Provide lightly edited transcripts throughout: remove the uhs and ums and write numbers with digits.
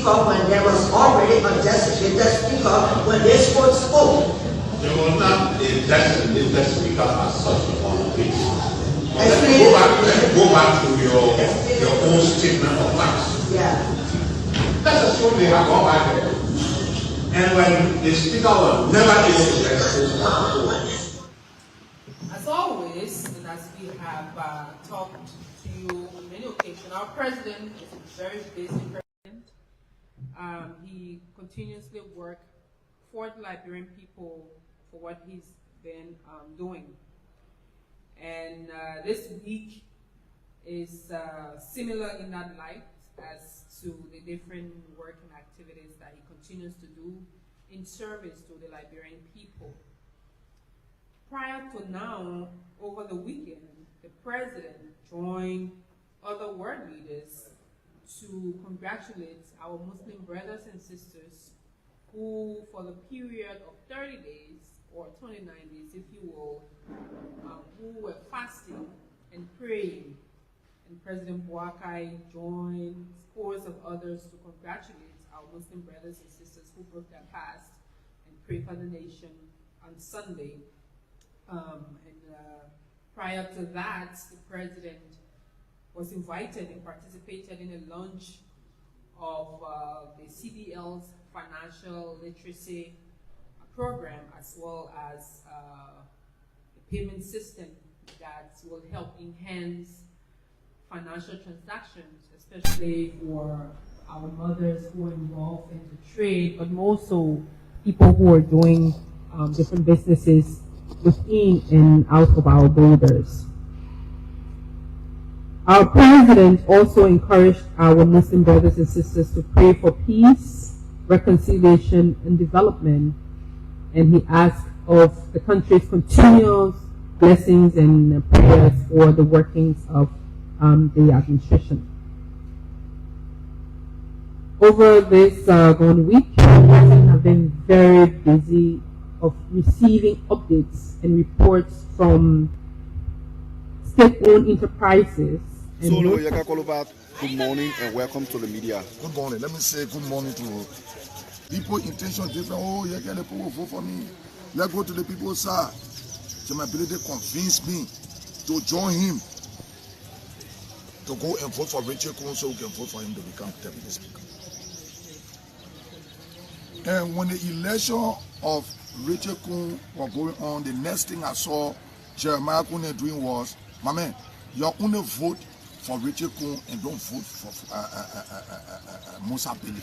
speaker when there was already a designated speaker when this court spoke. There was not a designated speaker as such on the case. Go back to your own statement of facts. Yeah. Let's assume they have gone back there. And when the speaker was never able to get the as always, and as we have talked to you on many occasions, our president is a very busy president. He continuously works for the Liberian people for what he's been doing. And this week is similar in that light as to the different work and activities that he continues to do in service to the Liberian people. Prior to now, over the weekend, the president joined other world leaders to congratulate our Muslim brothers and sisters who, for the period of 30 days, or 29 days, if you will, who were fasting and praying. And President Boakai joined scores of others to congratulate our Muslim brothers and sisters who broke their fast and pray for the nation on Sunday. Prior to that, the president was invited and participated in a launch of the CDL's financial literacy program, as well as a payment system that will help enhance financial transactions, especially for our mothers who are involved in the trade, but more so people who are doing different businesses within and out of our borders. Our president also encouraged our Muslim brothers and sisters to pray for peace, reconciliation, and development, and he asked of the country's continuous blessings and prayers for the workings of the administration. Over this gone week, the president has been very busy of receiving updates and reports from state-owned enterprises. Solo, good morning and welcome to the media. Good morning. Let me say good morning to people. Intention different. Oh, you get the people vote for me. Let's go to the people's side. So my ability convinced me to join him to go and vote for Rachel Kool so we can vote for him to become deputy speaker. And when the election of Rachel Kool was going on, the next thing I saw Jeremiah Kool doing was, my man, you only vote for Rachel Kool and don't vote for Musa Bello.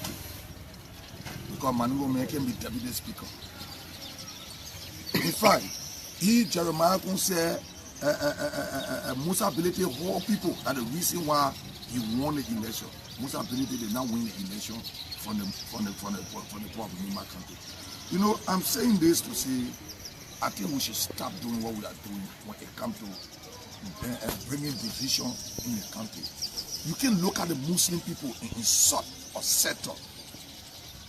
Because Manugo man can be deputy speaker. In fact, Jeremiah Kool said Musa Bello whole people are the reason why he won the election. Musa Bello did not win the election from the poor of Nima country. You know, I'm saying this to say, I think we should stop doing what we are doing when it comes to bringing division in the country. You can look at the Muslim people and insult or settle.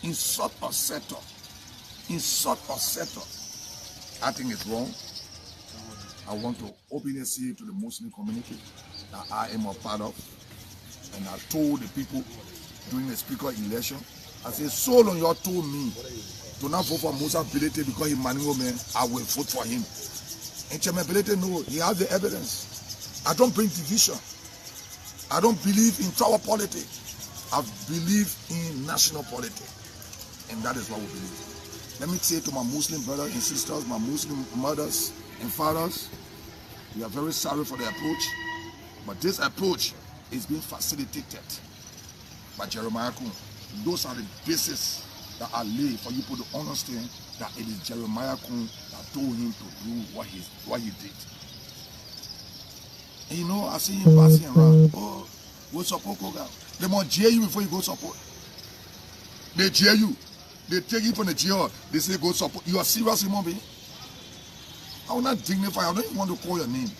Insult or settle. Insult or settle. I think it's wrong. I want to openly say to the Muslim community that I am a part of. And I told the people during the speaker election, I said, so long you told me to not vote for Musa Bello because he manual man, I will vote for him. And Chairman Bello, no, he has the evidence. I don't bring division. I don't believe in tribal politics. I believe in national politics. And that is what we believe. Let me say to my Muslim brothers and sisters, my Muslim mothers and fathers, we are very sorry for the approach. But this approach is being facilitated by Jeremiah Kool. Those are the bases that are laid for you to understand that it is Jeremiah Kool that told him to do what he did. And you know, I see him passing around. Oh, go support Koga. They must jail you before you go support. They jail you. They take you from the jail. They say go support. You are serious human being? I will not dignify. I don't even want to call your name.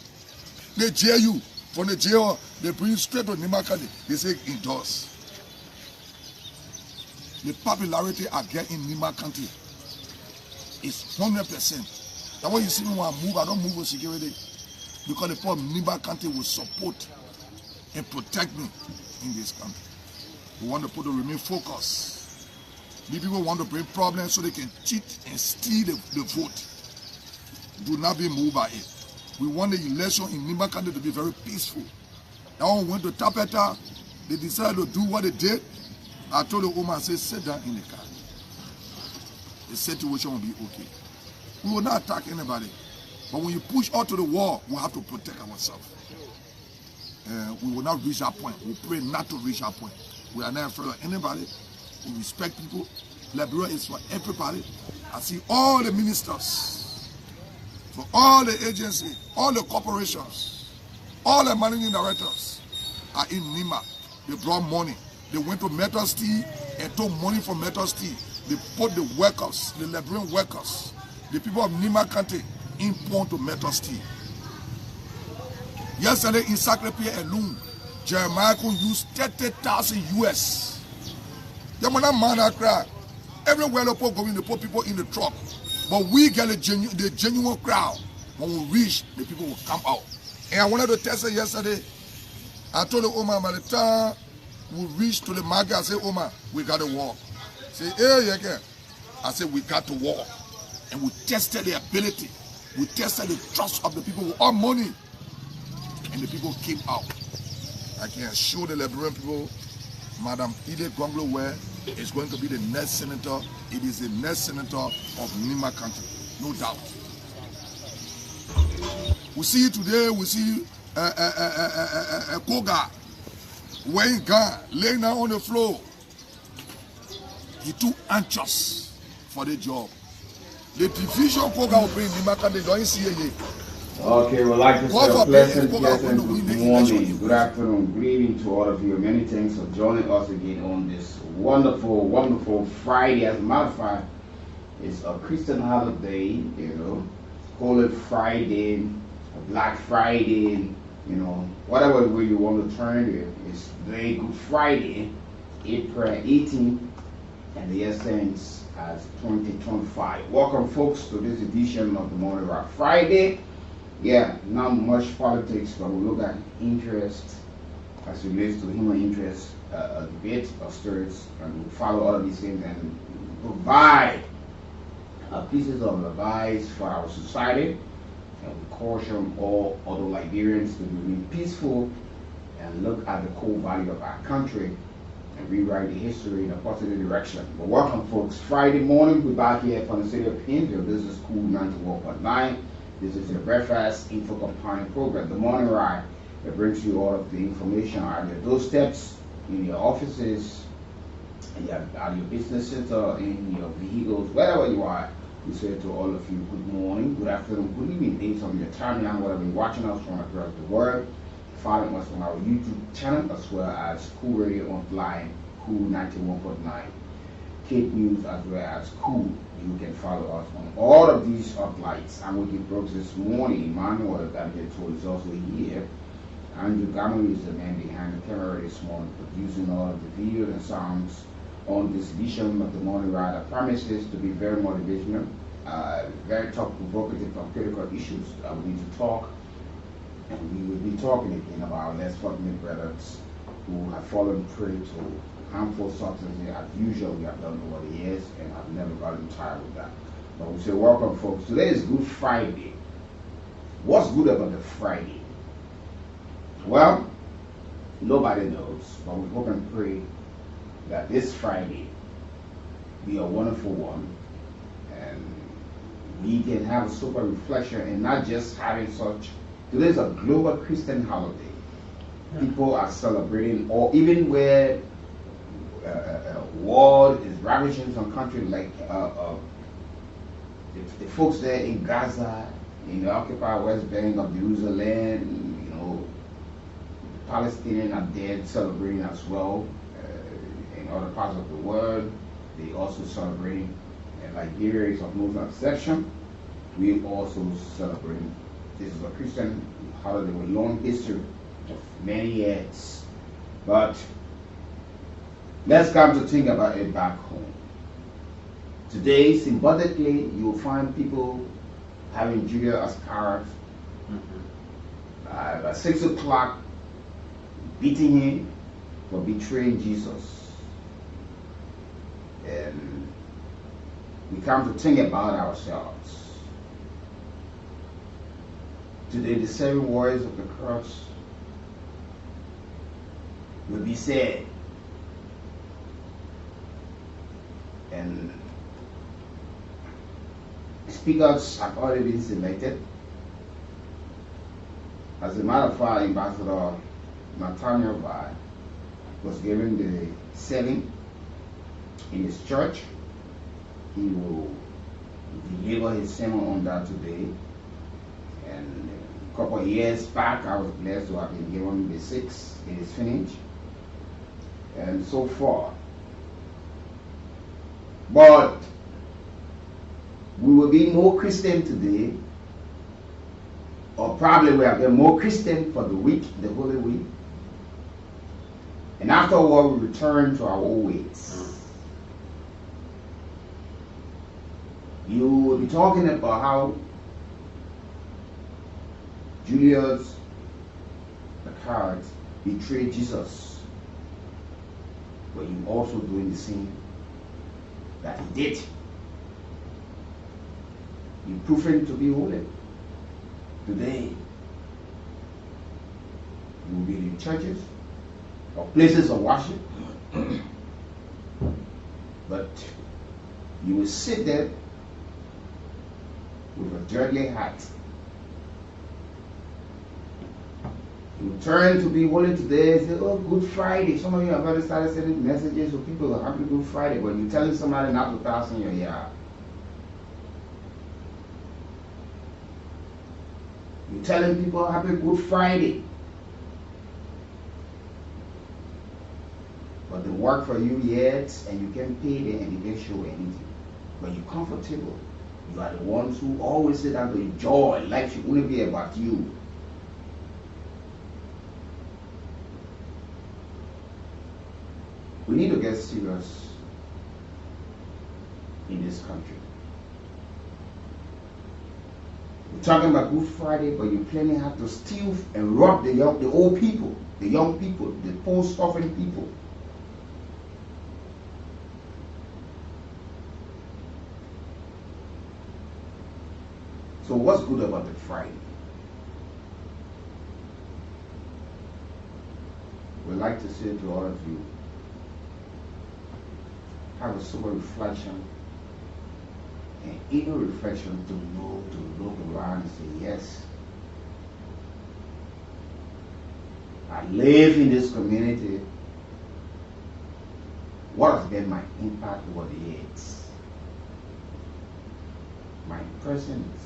They jail you. From the jail, they bring you straight to Nimakadi. They say endorse. The popularity I get in Nima County is 100%. That's why you see me when I move, I don't move with security. Because the poor Nima County will support and protect me in this country. We want the people to remain focused. The people want to bring problems so they can cheat and steal the vote. Do not be moved by it. We want the election in Nimba County to be very peaceful. That one went to Tapeta. They decided to do what they did. I told the woman, I said, sit down in the car. The situation will be okay. We will not attack anybody. But when you push out to the wall, we have to protect ourselves. We will not reach that point. We pray not to reach that point. We are not afraid of anybody. We respect people. Liberia is for everybody. I see all the ministers, for all the agencies, all the corporations, all the managing directors are in Nima. They brought money. They went to Metal Steel and took money from Metal Steel. They put the workers, the Liberian workers, the people of Nima County in pawn to Metal Steel. Yesterday in Sacré-Pierre alone, Jeremiah could use 30,000 US. They will not mind that crowd. Everywhere they put going, they put people in the truck. But we get the genuine crowd. When we reach, the people will come out. And I wanted to test it yesterday. I told the Omar, by the time we reach to the market, I said, Omar, we got to walk. Say, hey, yeah. I said, we got to walk. And we tested the ability. We tested the trust of the people with our money. And the people came out. I can assure the Liberian people, Madam Ide Gonglo is going to be the next senator. It is the next senator of Nima County, no doubt. We see today, we see Koga wearing gun, laying down on the floor. He too anxious for the job. The division Koga will bring Nima County, don't see it yet. Okay, we'd like to say a pleasant good morning, good afternoon, good evening to all of you. Many thanks for joining us again on this wonderful, wonderful Friday. As a matter of fact, it's a Christian holiday, you know. Call it Friday, Black Friday, you know, whatever way you want to turn it. It's very Good Friday, April 18th, and the year stands as 2025. Welcome, folks, to this edition of the Morning Rock Friday. Yeah, not much politics, but we look at interest as it relates to human interest, debate of stories, and we follow all of these things and provide pieces of advice for our society, and we caution all other Liberians to remain peaceful and look at the core value of our country and rewrite the history in a positive direction. But welcome, folks. Friday morning, we're back here from the city of India. This is Kool 91.9. This is your breakfast info companion program, the morning ride, that brings you all of the information at your doorsteps, in your offices, at your businesses, or in your vehicles, wherever you are. We say to all of you, good morning, good afternoon, good evening, based on your timeline, whatever you're watching us from across the world. Following us on our YouTube channel, as well as Kool Radio Online, Kool 91.9. Cape News, as well as Kool. You can follow us on all of these outlets. I'm with you folks this morning. Emmanuel Gabeto is also here. Andrew Gamma is the man behind the camera this morning, producing all of the videos and sounds on this edition of the Morning Ride. I promises to be very motivational, very thought-provocative on critical issues that we need to talk. And we will be talking again about our less fortunate brothers who have fallen prey to harmful substances. As usual, we have done over the years, and I've never gotten tired with that. But we say, welcome, folks. Today is Good Friday. What's good about the Friday? Well, nobody knows, but we hope and pray that this Friday be a wonderful one, and we can have a super reflection and not just having such. Today is a global Christian holiday. People are celebrating, or even where war is ravaging some countries, like the folks there in Gaza, in the occupied West Bank of Jerusalem, you know, the Palestinians are there celebrating as well. In other parts of the world, they also celebrating. And Liberia is of no exception. We also celebrating. This is a Christian holiday with long history of many years. But let's come to think about it back home. Today, symbolically, you'll find people having Julia Iscariot at 6 o'clock, beating him for betraying Jesus. And we come to think about ourselves. Today, the 7 words of the cross will be said. And speakers have already been selected. As a matter of fact, Ambassador Nathaniel was given the setting in his church. He will deliver his sermon on that today. And a couple of years back, I was blessed to have been given the 6. It is finished. And so far. But we will be more Christian today, or probably we have been more Christian for the week, the Holy Week. And afterward, we return to our old ways. You will be talking about how Julius Iscariot betrayed Jesus, but you also doing the same that he did. You proving to be holy. Today, you will be in churches or places of worship, but you will sit there with a dirty heart. You turn to be holy today and say, oh, Good Friday. Some of you have already started sending messages to people, happy Good Friday, but you're telling somebody not to pass in your yard. You're telling people happy Good Friday. But they work for you yet, and you can pay them and you can't show anything. But you're comfortable. You are the ones who always sit down to enjoy. Life should only be about you. We need to get serious in this country. We're talking about Good Friday, but you plainly have to steal and rob the old people, the young people, the poor-suffering people. So what's good about the Friday? We'd like to say to all of you, have a sober reflection, and inner reflection to look around and say, yes, I live in this community. What has been my impact over the years? My presence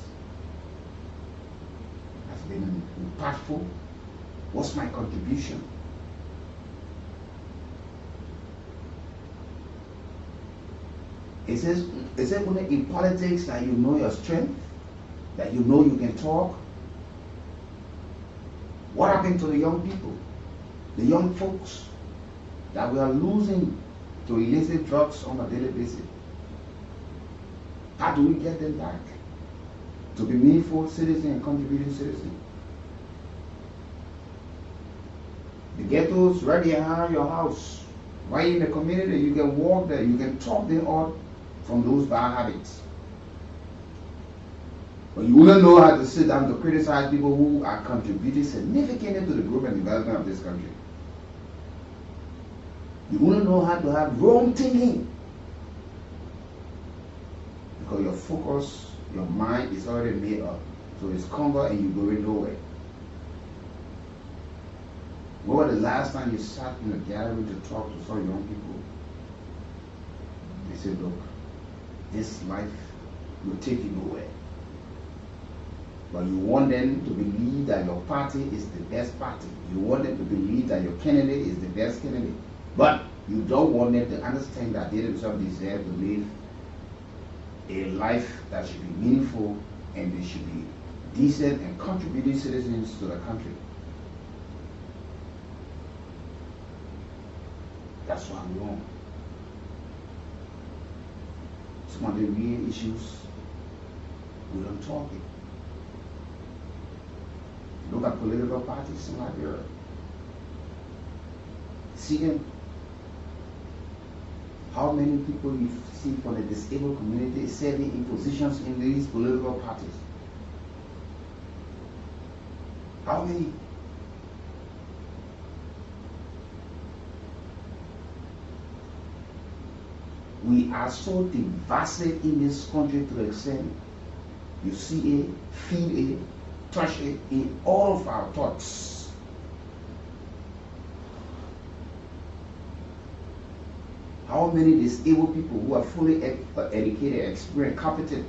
has been impactful. What's my contribution? Is it only in politics that you know your strength? That you know you can talk? What happened to the young people? The young folks that we are losing to illicit drugs on a daily basis? How do we get them back to be meaningful citizens and contributing citizens? The ghettos right behind your house, right in the community, you can walk there, you can talk them out from those bad habits. But you wouldn't know how to sit down to criticize people who are contributing significantly to the growth and development of this country. You wouldn't know how to have wrong thinking. Because your focus, your mind is already made up. So it's conquered and you're going nowhere. When was the last time you sat in a gathering to talk to some young people? They said, look, this life will take you nowhere. But you want them to believe that your party is the best party. You want them to believe that your candidate is the best candidate. But you don't want them to understand that they themselves deserve to live a life that should be meaningful and they should be decent and contributing citizens to the country. That's what we want. Some of the real issues, we don't talk it. Look at political parties in Liberia. See them. How many people you see from the disabled community serving in positions in these political parties? How many? We are so divisive in this country to the extent you see it, feel it, touch it in all of our thoughts. How many disabled people who are fully educated, experienced, competent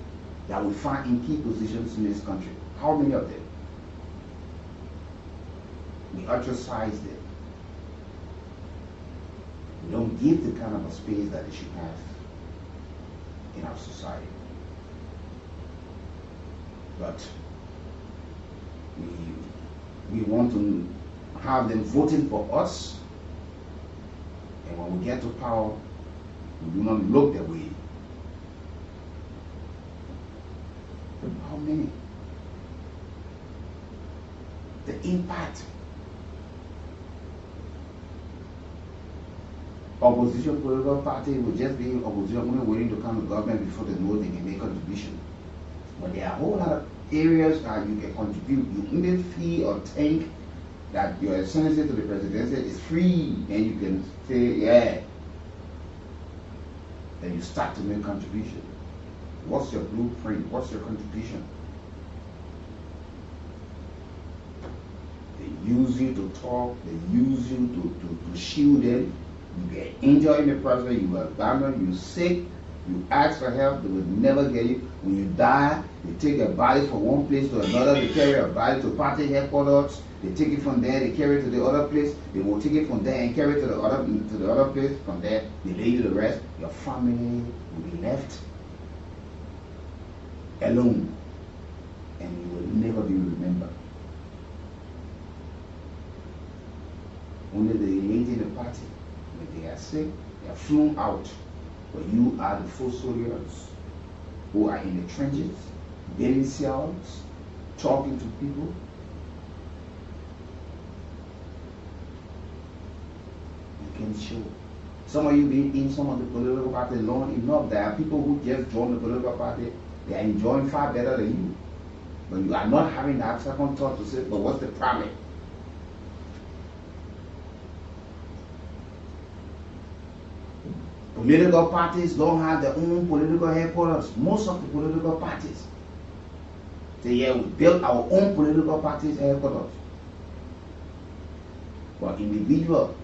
that we find in key positions in this country? How many of them? We ostracize them. We don't give the kind of a space that they should have in our society. But we want to have them voting for us, and when we get to power, we do not look that way. How many? The impact. Opposition political party will just be opposition only waiting to come to government before they know they can make a contribution. But there are a whole lot of areas that you can contribute. You only feel or think that your ascendancy to the presidency is free, and you can say, yeah. Then you start to make contribution. What's your blueprint? What's your contribution? They use you to talk. They use you to shield them. You get injured in the process. You are abandoned. You sick. You ask for help. They will never get you. When you die, they take a body from one place to another. They carry a body to party headquarters. They take it from there. They carry it to the other place. They will take it from there and carry it to the other place. From there, they lay you to rest. Your family will be left alone, and you will never be remembered. Only the elite in the party, when they are sick, they are flown out. But you are the full soldiers who are in the trenches, building cells, talking to people. You can show. Some of you been in some of the political party long enough. There are people who just joined the political party. They are enjoying far better than you. But you are not having that second thought to say, but what's the problem? Political parties don't have their own political headquarters. Most of the political parties say, yeah, we built our own political parties headquarters. But individuals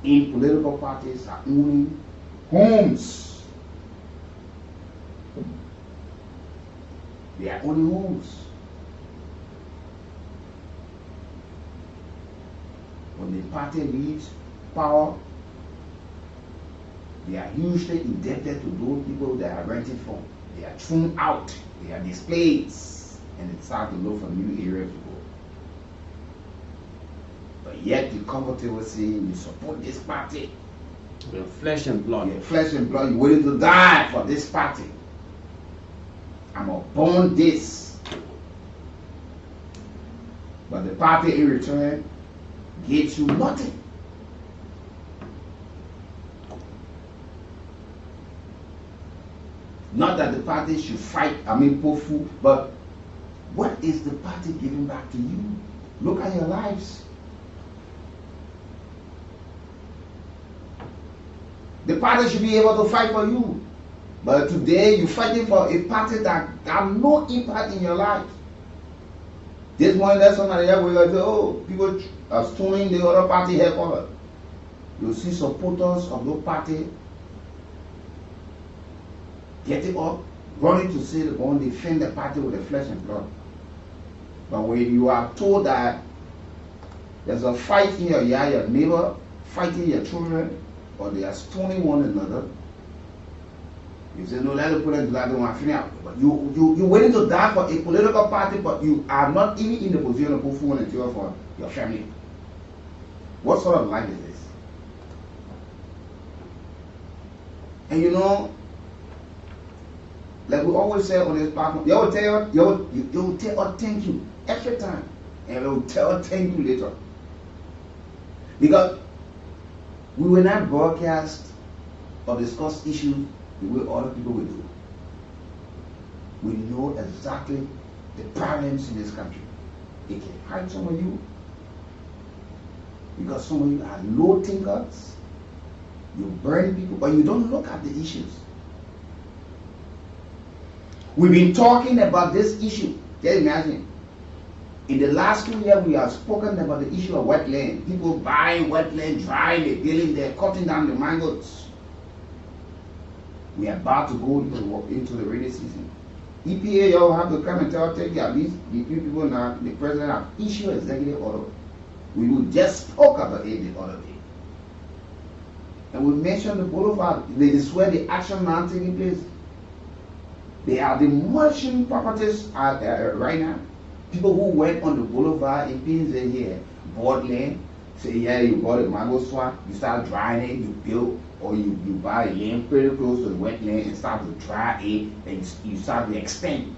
in political parties are owning homes. They are owning homes. When the party leaves power, they are hugely indebted to those people they are renting from. They are thrown out. They are displaced. And it's hard to look for new areas to go. But yet you comfortable saying you support this party. Your flesh and blood. Your flesh and blood. You're willing to die for this party. I'm upon this. But the party in return gives you nothing. Not that the party should fight, Pofu, but what is the party giving back to you? Look at your lives. The party should be able to fight for you. But today you're fighting for a party that has no impact in your life. This morning there's somebody here where you say, oh, people are storming the other party headquarters. You see supporters of no party getting up, running to say they're going to defend the party with their flesh and blood. But when you are told that there's a fight in your yard, your neighbor fighting your children, or they are stoning one another, you say, no, let the political that don't want to finish out. But you're willing to die for a political party, but you are not even in the position of put food and fuel for your family. What sort of life is this? And you know, like we always say on this platform, you will tell us thank you every time, and we will tell us thank you later. Because We will not broadcast or discuss issues the way other people will do. We know exactly the problems in this country. They can hide some of you because some of you are low thinkers. You burn people, but you don't look at the issues. We've been talking about this issue. Can you imagine? In the last 2 years, we have spoken about the issue of wetland. People buying wetland, drying the building, they're cutting down the mangroves. We are about to go into the rainy season. EPA, y'all have to come and take at least the few people now, the president have issued executive order. We will just spoke about it the other day. And we mentioned the boulevard. This is where the action now taking place. They are demolishing properties right now. People who went on the boulevard in Pinze here, bought land, say, yeah, you bought a mango swamp, you start drying it, you build, or you buy land pretty close to the wetland and start to dry it, and you start to extend.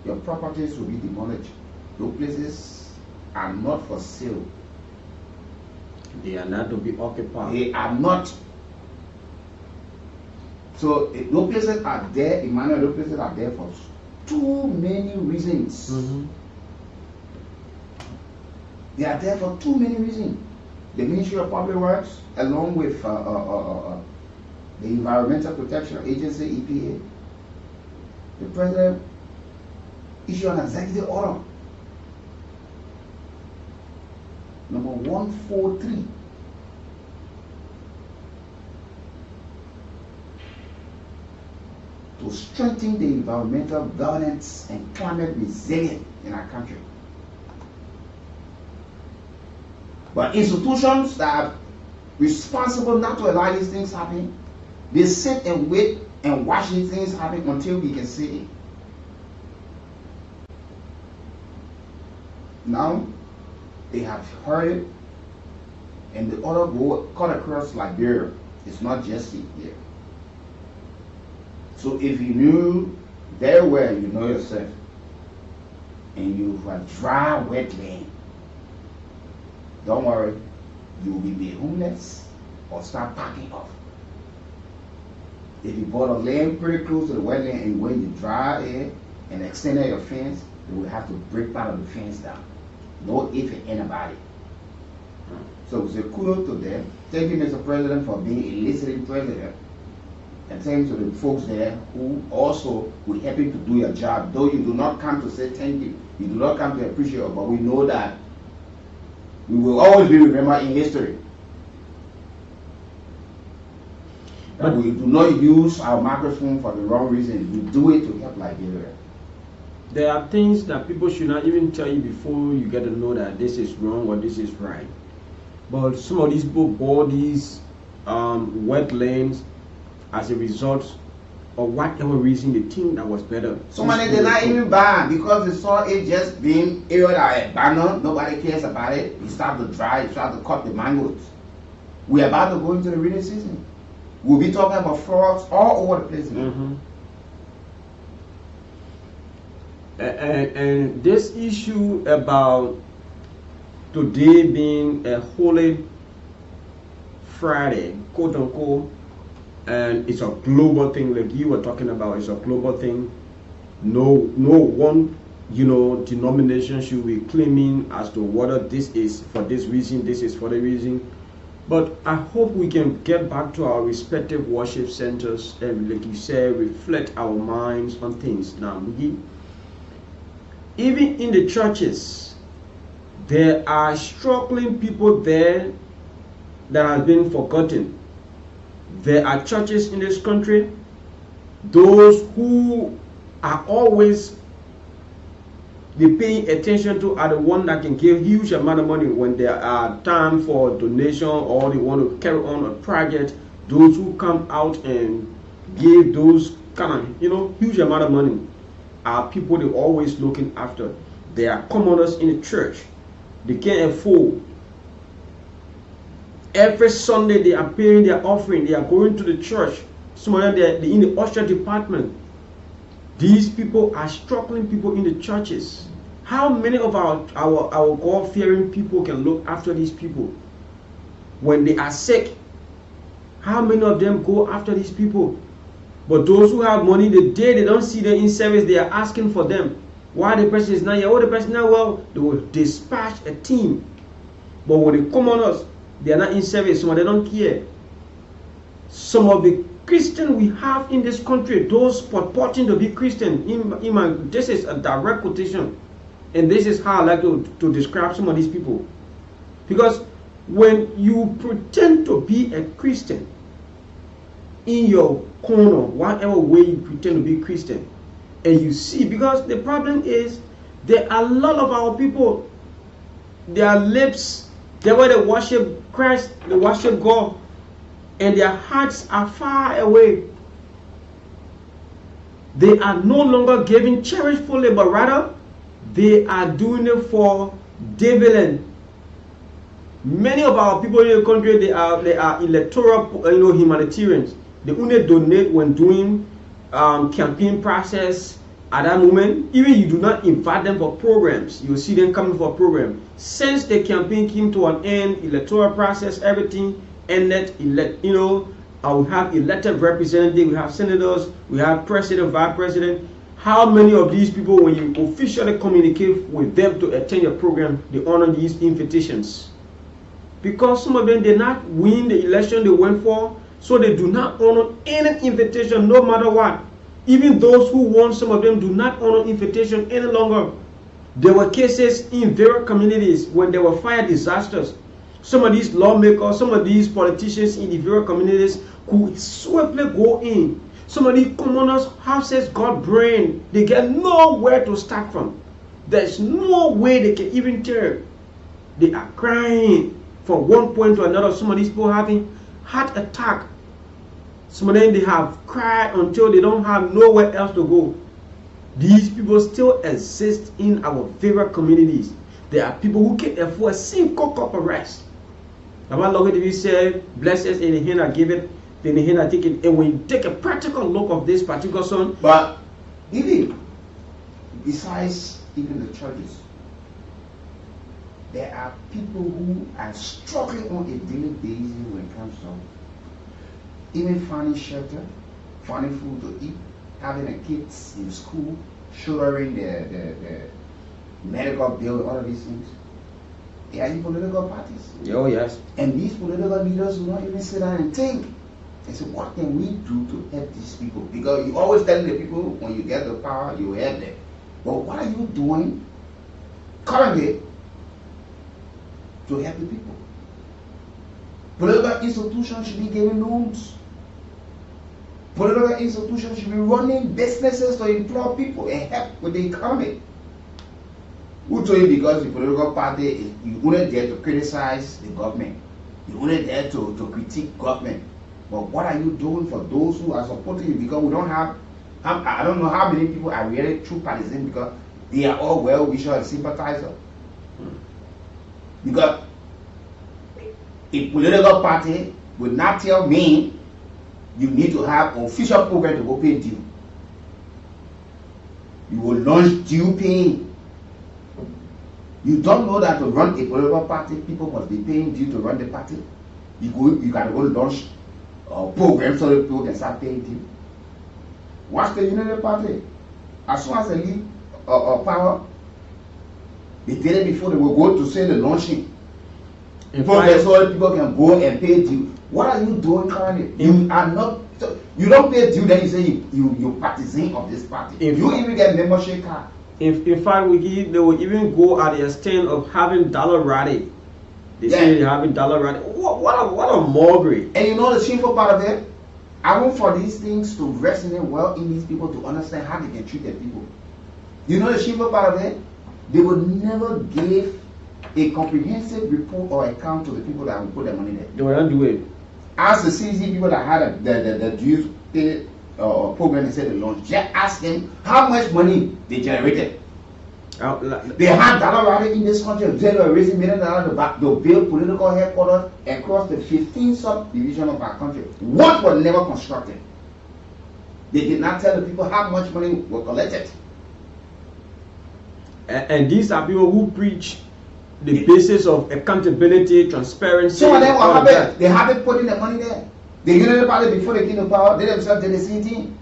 Your properties will be demolished. Those places are not for sale. They are not to be occupied. They are not. So those places are there, Emmanuel, those places are there for too many reasons. They are there for too many reasons. The Ministry of Public Works, along with the Environmental Protection Agency, EPA, the President issued an executive order, number 143. To strengthen the environmental governance and climate resilience in our country. But institutions that are responsible not to allow these things happen, they sit and wait and watch these things happen until we can see it. Now, they have heard it, and the order go cut across Liberia. It's not just here. So if you knew very well, you know yourself, and you have dry wetland, don't worry, you will be made homeless or start packing off. If you bought a land pretty close to the wetland and when you dry it and extended your fence, you will have to break part of the fence down. No if and anybody. So we say kudos to them. Thank you, Mr. President, for being a listening president. And thanks to the folks there who also will help you to do your job. Though you do not come to say thank you, you do not come to appreciate it, but we know that we will always be remembered in history. But we do not use our microphone for the wrong reason. We do it to help Liberia. There are things that people should not even tell you before you get to know that this is wrong or this is right. But some of these people bought these wetlands as a result of whatever reason they think that was better. So many did not even buy because they saw it just being area that abandoned. Nobody cares about it. It started to dry. It started to cut the mangoes. We're about to go into the rainy season. We'll be talking about frogs all over the place. And this issue about today being a holy Friday, quote unquote, and it's a global thing, like you were talking about. It's a global thing. No one, denomination should be claiming as to whether this is for this reason, this is for the reason. But I hope we can get back to our respective worship centers and, like you said, reflect our minds on things. Now, even in the churches, there are struggling people there that have been forgotten. There are churches in this country, those who are always paying attention to are the one that can give huge amount of money when there are time for donation or they want to carry on a project. Those who come out and give those kind of huge amount of money are people they're always looking after. They are commoners in the church. They can't afford. Every Sunday they are paying their offering. They are going to the church. Some of them they're in the usher department. These people are struggling people in the churches. How many of our God-fearing people can look after these people? When they are sick, How many of them go after these people? But those who have money, the day they don't see them in service, they are asking for them. Why the person is not here? Oh, the person not well. They will dispatch a team. But when they come on us, they are not in service. Some of them don't care. Some of the Christians we have in this country, those purporting to be Christian, this is a direct quotation. And this is how I like to describe some of these people. Because when you pretend to be a Christian, in your corner, whatever way you pretend to be Christian, and you see, because the problem is, there are a lot of our people, their lips, the way they worship Christ, they worship God, and their hearts are far away. They are no longer giving cherishfully, but rather they are doing it for dividend. Many of our people in the country, they are electoral, humanitarians. They only donate when doing campaign process. At that moment, even you do not invite them for programs, you see them coming for a program. Since the campaign came to an end, electoral process, everything ended. We have elected representatives, we have senators, we have president, vice president. How many of these people, when you officially communicate with them to attend your program, they honor these invitations? Because some of them did not win the election they went for, so they do not honor any invitation, no matter what. Even those who won, some of them do not honor invitation any longer. There were cases in various communities when there were fire disasters. Some of these lawmakers, some of these politicians in the various communities could swiftly go in. Some of these commoners' houses got burned. They get nowhere to start from. There's no way they can even tell. They are crying from one point to another. Some of these people having heart attack. Some of them, they have cried until they don't have nowhere else to go. These people still exist in our various communities. There are people who can't afford a single cup of rice. Our Lord TV said, bless us in the hand I give it, in the hand I take it. And when you take a practical look of this particular son. But even besides even the churches, there are people who are struggling on a daily basis when it comes to even finding shelter, finding food to eat, having the kids in school, shouldering the medical bill, all of these things. They are in political parties. Oh, yes. And these political leaders will not even sit down and think. They say, what can we do to help these people? Because you always tell the people, when you get the power, you help them. But what are you doing currently to help the people? Political institutions should be giving loans. Political institutions should be running businesses to employ people and help with the economy. Who told you because the political party, you only there to criticize the government. You only there to critique government. But what are you doing for those who are supporting you? Because we don't have, I don't know how many people are really true partisan because they are all well-wishers and sympathizers. Because a political party will not tell me you need to have an official program to go pay due. You will launch due paying. You don't know that to run a political party, people must be paying due to run the party. You can go launch a program so that people can start paying due. Watch the Unity Party. As soon as they leave power, they did it before they will go to say the launching. Program so that people can go and pay due. What are you doing currently? You are not. So you don't pay due, then you say you partisan of this party. If you even get membership card. In fact, they will even go at the extent of having dollar rally. They say they're having dollar rally. What a mockery. And you know the shameful part of it? I want for these things to resonate well in these people to understand how they can treat their people. You know the shameful part of it? They would never give a comprehensive report or account to the people that will put their money there. They will not do it. Ask the CZ people that had the dues pay program, they said they launched. Just ask them how much money they generated. They had dollar rally in this country. They were raising $1 million to build political headquarters across the 15 subdivisions of our country. What was never constructed? They did not tell the people how much money was collected. And these are people who preach the basis of accountability, transparency. Some of them were happy. They haven't put in the money there. The Unity Party, before they came to power, they themselves did the same thing.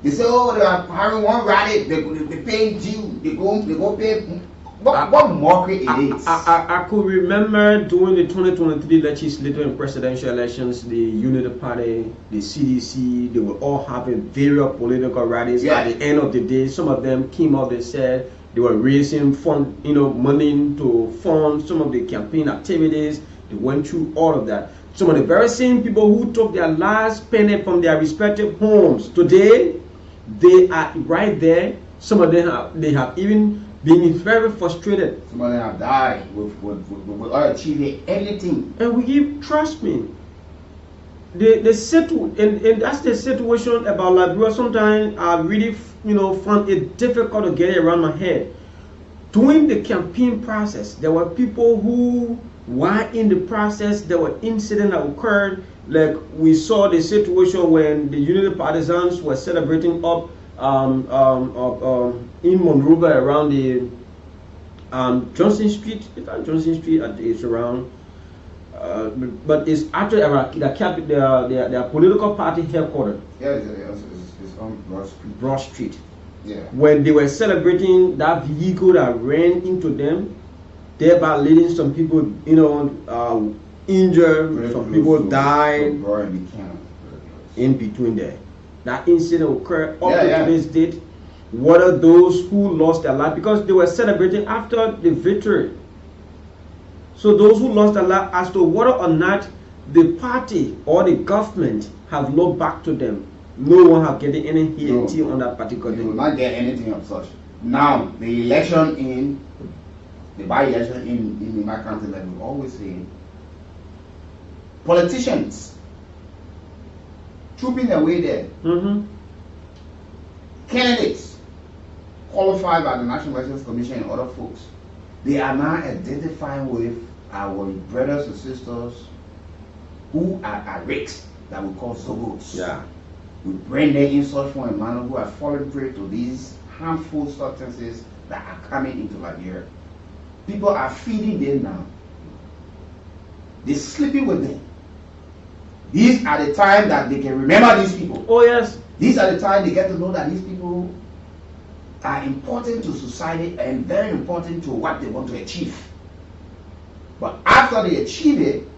They say, oh, they are hiring one rally, they pay due, they go pay. What mockery it is. I could remember during the 2023 legislative and presidential elections, the Unity Party, the CDC, they were all having various political rallies. At the end of the day, some of them came out, they said they were raising fund, money to fund some of the campaign activities. They went through all of that. Some of the very same people who took their last penny from their respective homes, today, they are right there. Some of them have even been very frustrated. Some of them have died without achieving anything. And we trust me, and that's the situation about Liberia. Sometimes I really, find it difficult to get it around my head. During the campaign process, there were people who were in the process. There were incidents that occurred. Like we saw the situation when the Unity partisans were celebrating up in Monrovia around the Johnson Street. It's not Johnson Street. It's around, but it's actually around their political party headquarters. Yeah, it's on Broad Street. Broad Street. Yeah. When they were celebrating, that vehicle that ran into them, thereby leading some people, injured. Some people died in between there. That incident occurred up to today's date. What are those who lost their life? Because they were celebrating after the victory. So those who lost their life, as to whether or not the party or the government have looked back to them, no one have getting any hit on that particular day. You will not get anything of such. Now, the by-election in my country, like we always say, politicians trooping their way there. Candidates qualified by the National Elections Commission and other folks, they are now identifying with our brothers and sisters who are at risk, that we call Zogos. Yeah. We bring them in such form and manner who are falling prey to these harmful substances that are coming into Liberia. People are feeding them now. They're sleeping with them. These are the time that they can remember these people. Oh yes. These are the time they get to know that these people are important to society and very important to what they want to achieve. But after they achieve it,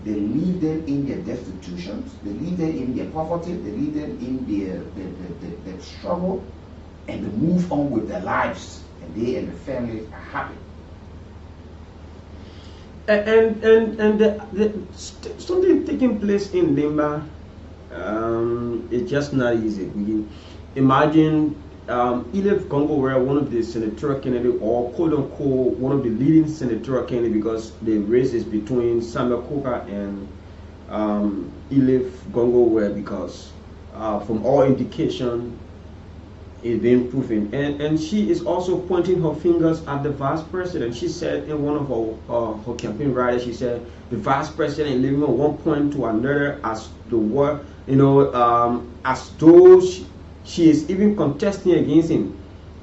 they leave them in their destitutions, they leave them in their poverty, they leave them in their struggle, and they move on with their lives, and they and the families are happy. And something taking place in Limba, it's just not easy. Imagine Elif Congo were one of the senatorial candidates, or quote unquote one of the leading senatorial candidates, because the race is between Samuel Koka and Elif Congo were, because from all indication it's been proven, and she is also pointing her fingers at the vice president. She said in one of her campaign rallies, she said the vice president is living on one point to another as the war, as though she is even contesting against him.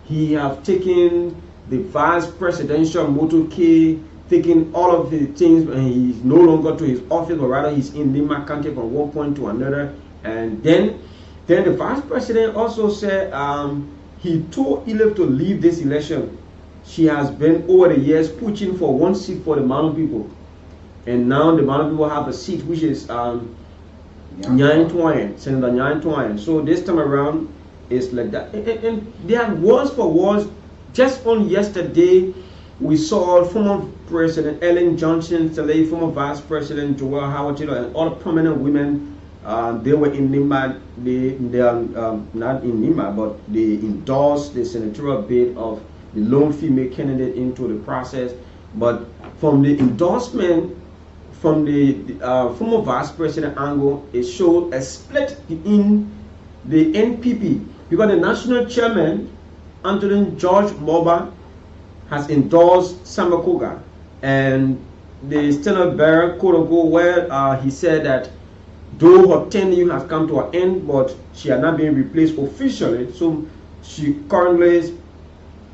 He have taken the vice presidential motorcade, taking all of the things, and he's no longer to his office, but rather he's in Lima County from one point to another. And then the vice president also said he told Elif to leave this election. She has been over the years pushing for one seat for the Mano people, and now the Mano people have a seat, which is Senator Nyan Twine. So this time around, it's like that. And they are words for words. Just on yesterday, we saw former President Ellen Johnson, former Vice President Joel Howard, and all prominent women. They were in Nima. They are not in Nima, but they endorsed the senatorial bid of the lone female candidate into the process. But from the endorsement from the former Vice President angle, it showed a split in the NPP, because the national chairman, Anthony George Moba, has endorsed Samakoga, and the standard bearer, quote where he said that though her tenure has come to an end, but she had not been replaced officially, so she currently is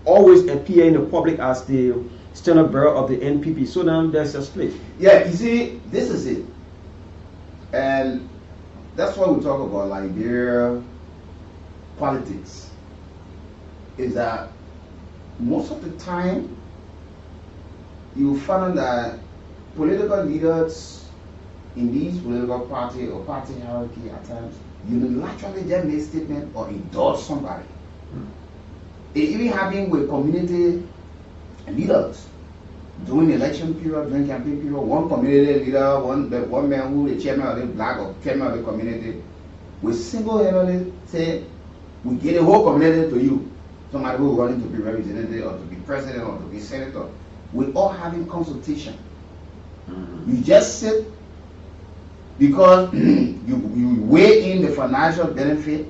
always appear in the public as the standard bearer of the NPP. So now there's a split. Yeah, you see, this is it. And that's what we talk about Liberia politics. Is that most of the time you find that political leaders in these political party or party hierarchy at times unilaterally just make statement or endorse somebody. It even happened with community leaders during the election period, during campaign period. One community leader, one man who the chairman of the black or chairman of the community, will single-handedly say, "We get the whole community to you." Somebody who is running to be representative or to be president or to be senator. We all having consultation. You just sit because you weigh in the financial benefit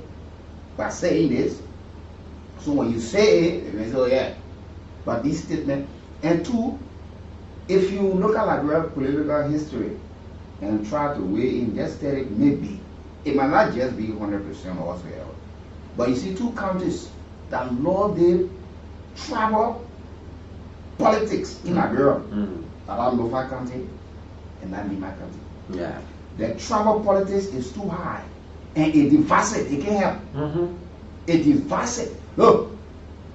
by saying this. So when you say it, they say, "Oh yeah." But this statement, and two, if you look at Liberia political history and try to weigh in, just tell it maybe. It might not just be 100% or whatsoever. But you see two counties that love the tribal politics in Liberia. That are Lofa County and that Lima County. Yeah. The tribal politics is too high. And it divides it. It can't help. It divides it. Look,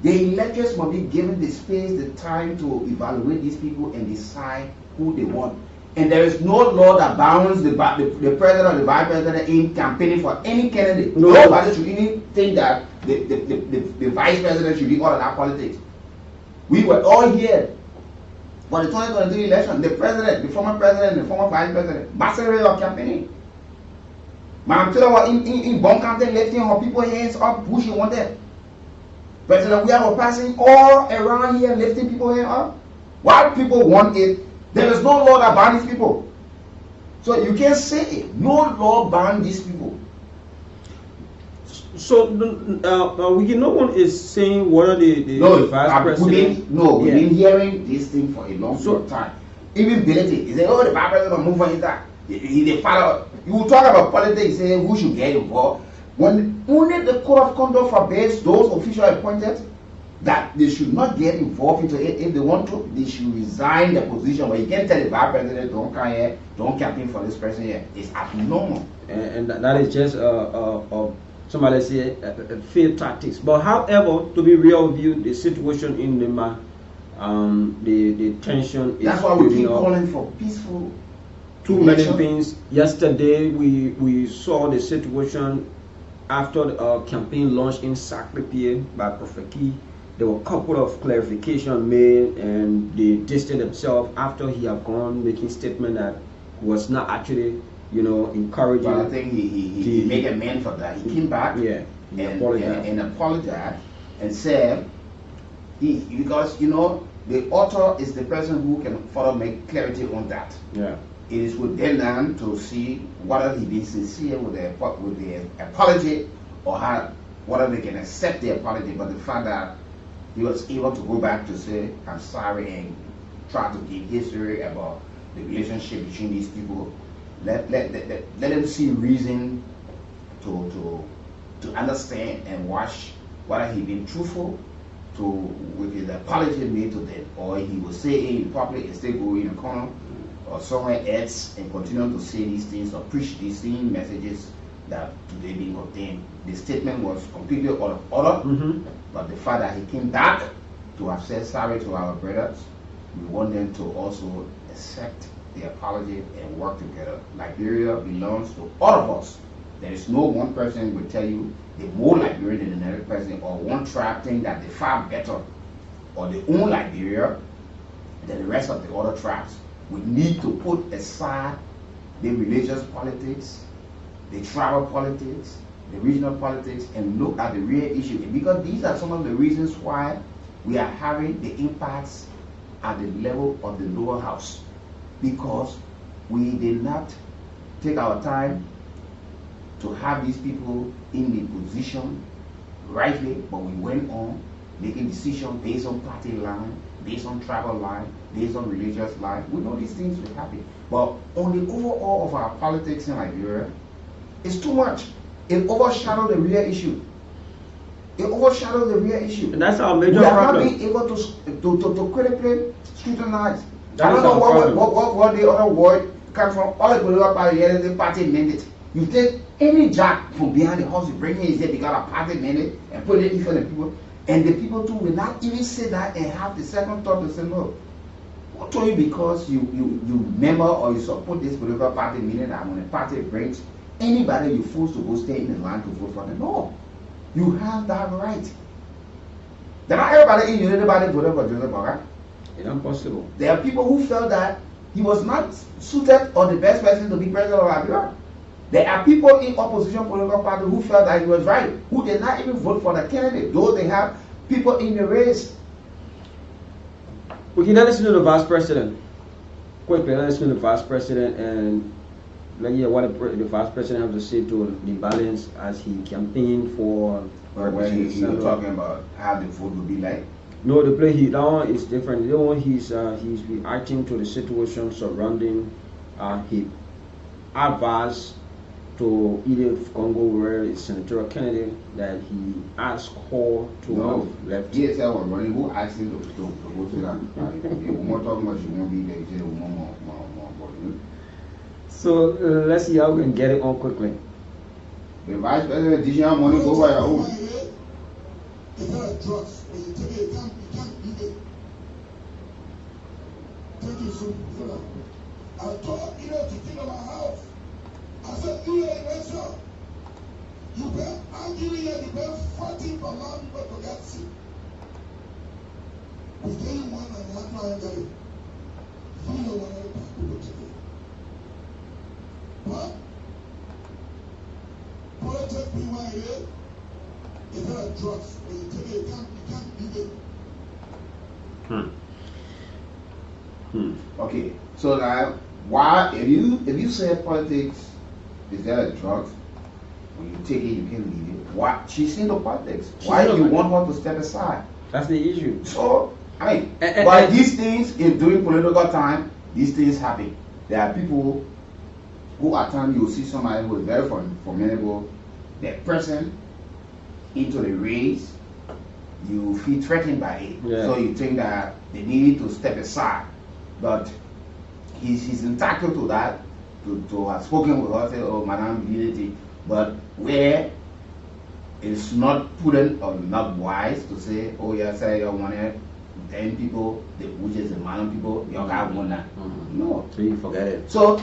the electors must be given the space, the time to evaluate these people and decide who they want. And there is no law that bounds the president or the vice president in campaigning for any candidate. Nobody should even think that the vice president should be all of that politics. We were all here for the 2023 election. The president, the former president, the former vice president, massively of campaigning. I'm telling you what, in Bon County, lifting her people hands up, pushing one there. President, we are passing all around here, lifting people hands up. While people want it, there is no law that bans these people. So you can't say it. No law bans these people. So no one is saying what are the vice president. We've been hearing this thing for a long time. Even Billy, he said, "Oh, the vice president move on that." He the father. You talk about politics, say who should get involved. When only the code of conduct forbids those officials appointed that they should not get involved into it. If they want to, they should resign their position. But you can't tell the vice president, "Don't come here, don't campaign for this person here." It's abnormal. And that is just somebody say failed tactics. But however, to be real with you, the situation in Lima, the tension is. That's why we keep calling for peaceful. Too many things. Yesterday we saw the situation after the campaign launched in Sacré-Pied by Prophet Key. There were a couple of clarifications made, and they distanced themselves after he had gone making statement that was not actually, encouraging. But I think he made a man for that. He came back and apologized and said because the author is the person who can further make clarity on that. Yeah. It is with them to see whether he be sincere with the apology or whether they can accept the apology. But the fact that he was able to go back to say, "I'm sorry," and try to give history about the relationship between these people, let them see reason to understand and watch whether he been truthful with his apology made to them, or he will say it in public and still go in a corner or somewhere else and continue to say these things or preach these same messages that today being contained. The statement was completely out of order, but the fact that he came back to have said sorry to our brothers, we want them to also accept the apology and work together. Liberia belongs to all of us. There is no one person will tell you they're more Liberian than another person, or one tribe think that they're far better, or they own Liberia than the rest of the other tribes. We need to put aside the religious politics, the tribal politics, the regional politics, and look at the real issue. Because these are some of the reasons why we are having the impacts at the level of the lower house. Because we did not take our time to have these people in the position rightly, but we went on making decisions based on party line, based on tribal line, based on religious line. We know these things will happen. But on the overall of our politics in Liberia, it's too much. It overshadowed the real issue. It overshadowed the real issue. And that's our major problem. problem. We are not being able to critically scrutinize. I don't know what the other word come from all the political party, the party mandate. You take any jack from behind the house, you bring it, they got a party mandate and put it in front of the people. And the people too will not even say that and have the second thought to say, no. What told you because you member or you support this political party, meaning that when a party brings anybody, you're forced to go stay in the line to vote for them? No. You have that right. There are everybody in everybody voted for Joseph Boga. It's impossible. There are people who felt that he was not suited or the best person to be president of Liberia. There are people in opposition political party who felt that he was right, who did not even vote for the candidate, though they have people in the race. We can now listen to the vice president. Quickly, let's listen to the vice president and let's hear what the vice president has to say to the balance as he campaigned for. When you're talking about how the vote will be like. No, the play that one is different. The one he's reacting to the situation surrounding his advice to Edith Congo, where it's senatorial candidate that he asked her to have left. Yes, I was running. Who asked him to go to that party? If we're talking about you won't be there, you say more. So let's see how we can get it on quickly. The vice president teaching how money go by your own. It's not drugs. When you take it, you can't beat it. Thank you so much. I told you to think of my house. I said, you investor. You pay, I'm giving you pay 40 per month to get sick. We tell you one and not one get it. You know what other people will take it. But politics be what it is. It's not drugs. When you take it, you can't beat it. Okay, so now why if you say politics is that a drug? When you take it, you can leave it. Why she's into politics? Why do you want her to step aside? That's the issue. So I mean, but these things in during political time, these things happen. There are people who at times you will see somebody who is very formidable, that person into the race, you feel threatened by it. Yeah. So you think that they need to step aside. But he's entitled to that, to have spoken with her, say, oh, Madam Unity. But where it's not prudent or not wise to say, oh, yeah, say you want 10 people, which is the Madam people, you have one that. No. So you forget it. So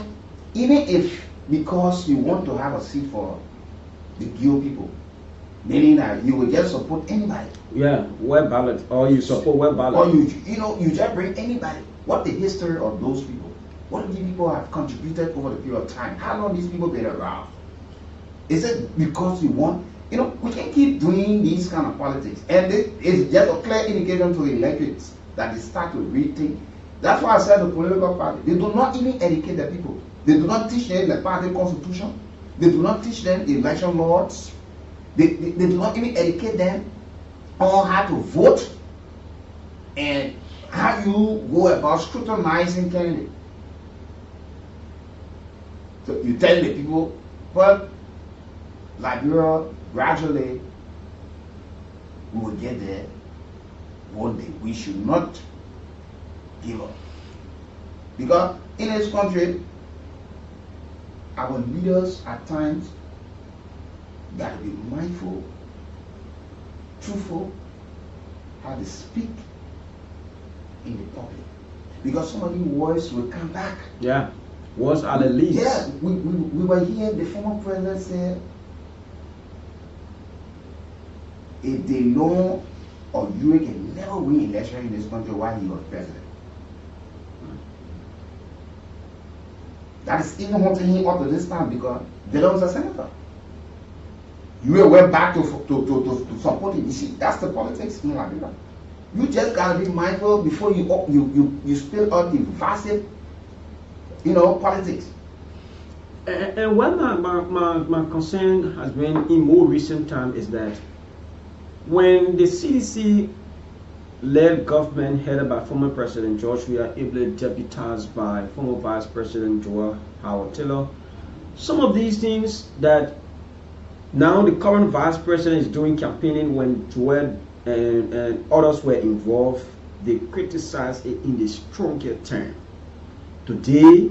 even if, because you want to have a seat for the Gio people, meaning that you will just support anybody. Yeah, web ballot, or you support web ballot. Or you just bring anybody. What the history of those people? What these people have contributed over the period of time? How long these people been around? Is it because you want? We can keep doing these kind of politics, and it's just a clear indication to the electorates that they start to rethink. That's why I said the political party, they do not even educate the people. They do not teach them the party constitution. They do not teach them the election laws. They do not even educate them on how to vote and how you go about scrutinizing candidates. So you tell the people, well, Liberia, gradually, we will get there one day. We should not give up. Because in this country, our leaders at times got to be mindful, truthful, how they speak in the public. Because some of these words will come back. Yeah, words are the least. Yeah, we were here, the former president said, if they know or you can never win election in this country while he was president. That is even haunting him up to this time because they was a senator. You went back to support him. You see, that's the politics in Liberia. You just gotta be mindful before you spill out the vast, politics. And what my concern has been in more recent time is that when the CDC-led government headed by former President George Weah, ably deputized by former Vice President Joel Howard Taylor, some of these things that now the current Vice President is doing campaigning when Joel and others were involved, they criticized it in the stronger term. Today,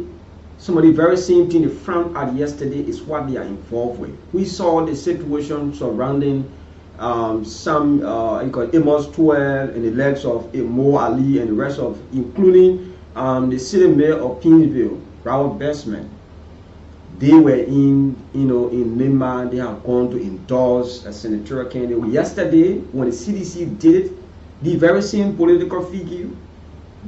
some of the very same thing they frowned at yesterday is what they are involved with. We saw the situation surrounding some Amos 12 and the legs of Mo Ali and the rest of, including the city mayor of Pinsville, Robert Bestman. They were in Lima. They have gone to endorse a senatorial candidate. Yesterday, when the CDC did it, the very same political figure,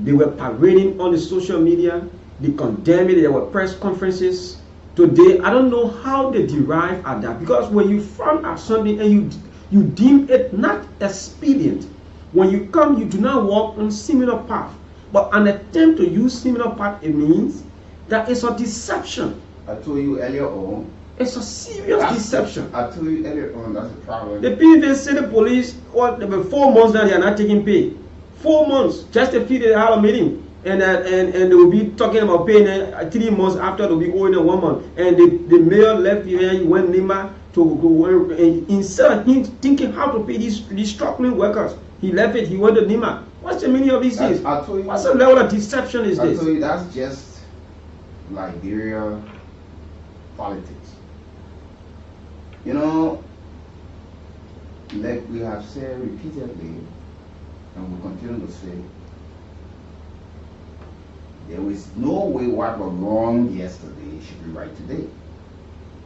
they were parading on the social media. They condemned it. There were press conferences. Today, I don't know how they derive at that, because when you frown at something and you deem it not expedient, when you come, you do not walk on similar path. But an attempt to use similar path, it means that it's a deception. I told you earlier on. It's a serious deception. I told you earlier on, that's the problem. The PV City Police, there were 4 months now they are not taking pay. 4 months, just a few they had a meeting. And they will be talking about paying 3 months after they'll be owing 1 month. And the mayor left here, he went Lima to instead of him thinking how to pay these struggling workers, he left it, he went to Lima. What's the meaning of these things? What the level of deception is this? I told you that's just Liberia politics. You know, like we have said repeatedly, and we continue to say, there is no way what was wrong yesterday should be right today.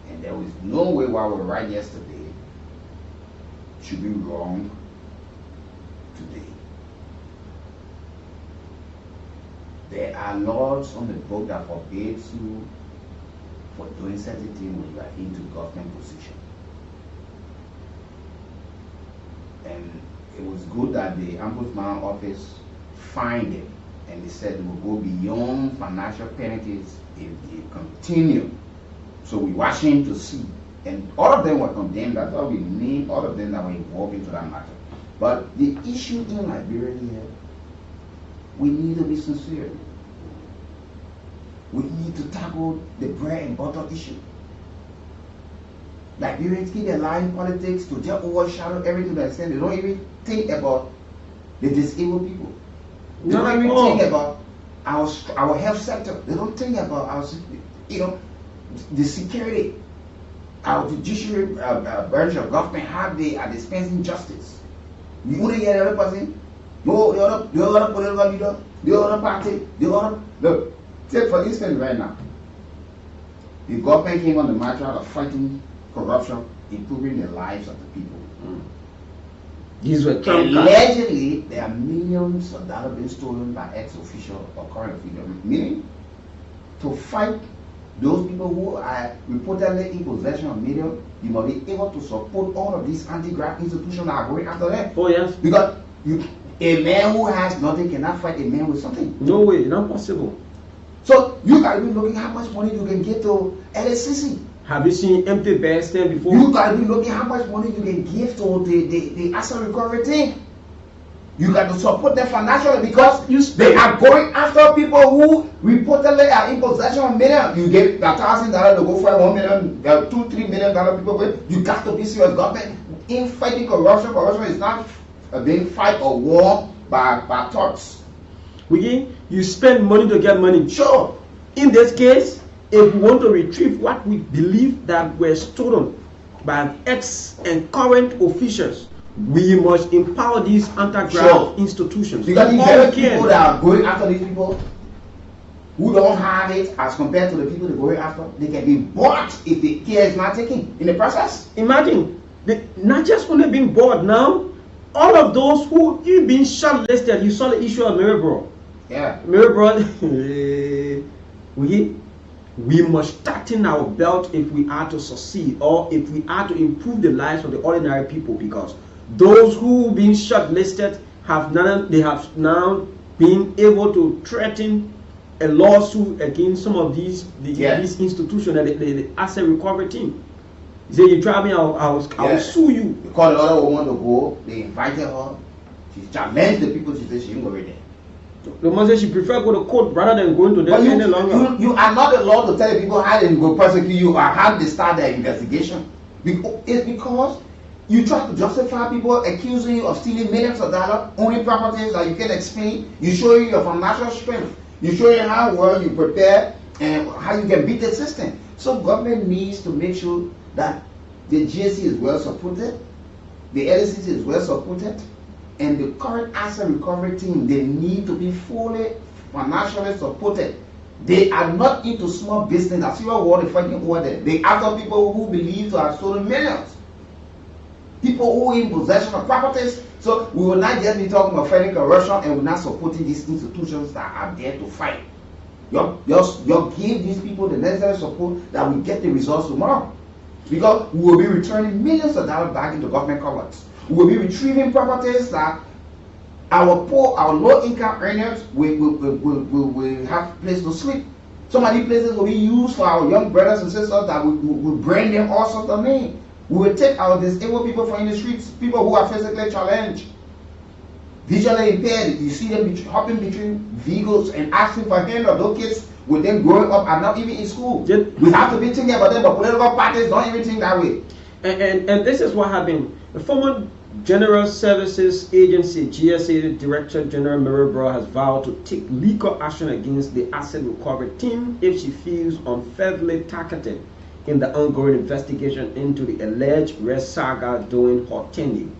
And there is no way what was right yesterday should be wrong today. There are laws on the book that forbids you for doing certain things when you are into government position. And it was good that the Ombudsman office fined it, and they said it will go beyond financial penalties if they continue. So we're watching to see. And all of them were condemned. That's why we named all of them that were involved into that matter. But the issue in Liberia here, we need to be sincere. We need to tackle the bread and butter issue. Liberians keep allowing politics to just overshadow everything that's saying. They don't even think about the disabled people. They don't even think about our health sector. They don't think about our, the security. Our judiciary branch of government, how they are dispensing justice. You want to hear the other person? The other political leader, the other party, the other. Look, take for instance right now. The government came on the matter of fighting corruption, improving the lives of the people. These were allegedly, there are millions of dollars being stolen by ex-official or current official. Meaning, to fight those people who are reportedly in possession of millions, you must be able to support all of these anti-graft institutions that are going after them. Oh yes. Because a man who has nothing cannot fight a man with something. No way, not possible. So you got to be looking how much money you can get to LSCC. Have you seen empty bears stand before? You got to be looking how much money you can give to the asset recovery team. You got to support them financially because they are going after people who reportedly are in possession of millions. You get $1,000 to go for $1 million, $2-3 million people. You got to be serious. Government in fighting corruption. Corruption is not being fight or war by thoughts. WEEKIE, you spend money to get money. Sure. In this case, if we want to retrieve what we believe that were stolen by ex and current officials, we must empower these anti-graft institutions. Because the very people that are going after these people who don't have it as compared to the people they're going after, they can be bought if the care is not taken in the process. Imagine, not just only being bought now, all of those who you've been shortlisted. You saw the issue of Mirabro. Yeah. Mirabro, we must tighten our belt if we are to succeed, or if we are to improve the lives of the ordinary people, because those who have been shortlisted have now been able to threaten a lawsuit against some of these institutions, the asset recovery team. They say, you try me, I will sue you. Because the other woman to go, they invited her. She challenged the people. She said she didn't go right there. The man said she prefer go to court rather than going to them any longer. You are not allowed to tell people how they go persecute you or how they start their investigation. It's because you try to justify people accusing you of stealing millions of dollars, owning properties that you can explain. You show your financial strength. You show how well you prepare and how you can beat the system. So government needs to make sure that the GSC is well supported, the LCC is well supported, and the current asset recovery team, they need to be fully financially supported. They are not into small business. I see what they're fighting over there. They after people who believe to have stolen millions. People who are in possession of properties. So we will not just be talking about fighting corruption, and we're not supporting these institutions that are there to fight. You give these people the necessary support that we get the results tomorrow. Because we will be returning millions of dollars back into government cupboards. We will be retrieving properties that our poor, our low-income earners will have place to sleep. Some of these places will be used for our young brothers and sisters that will bring them all sorts of names. We will take our disabled people from the streets, people who are physically challenged, visually impaired. You see them hopping between vehicles and asking for handout. Those kids with them growing up are not even in school. We have to be thinking about them, but political parties don't even think that way. And this is what happened. The former General Services Agency, GSA Director General Mirabro has vowed to take legal action against the asset recovery team if she feels unfairly targeted in the ongoing investigation into the alleged red saga during her tenure.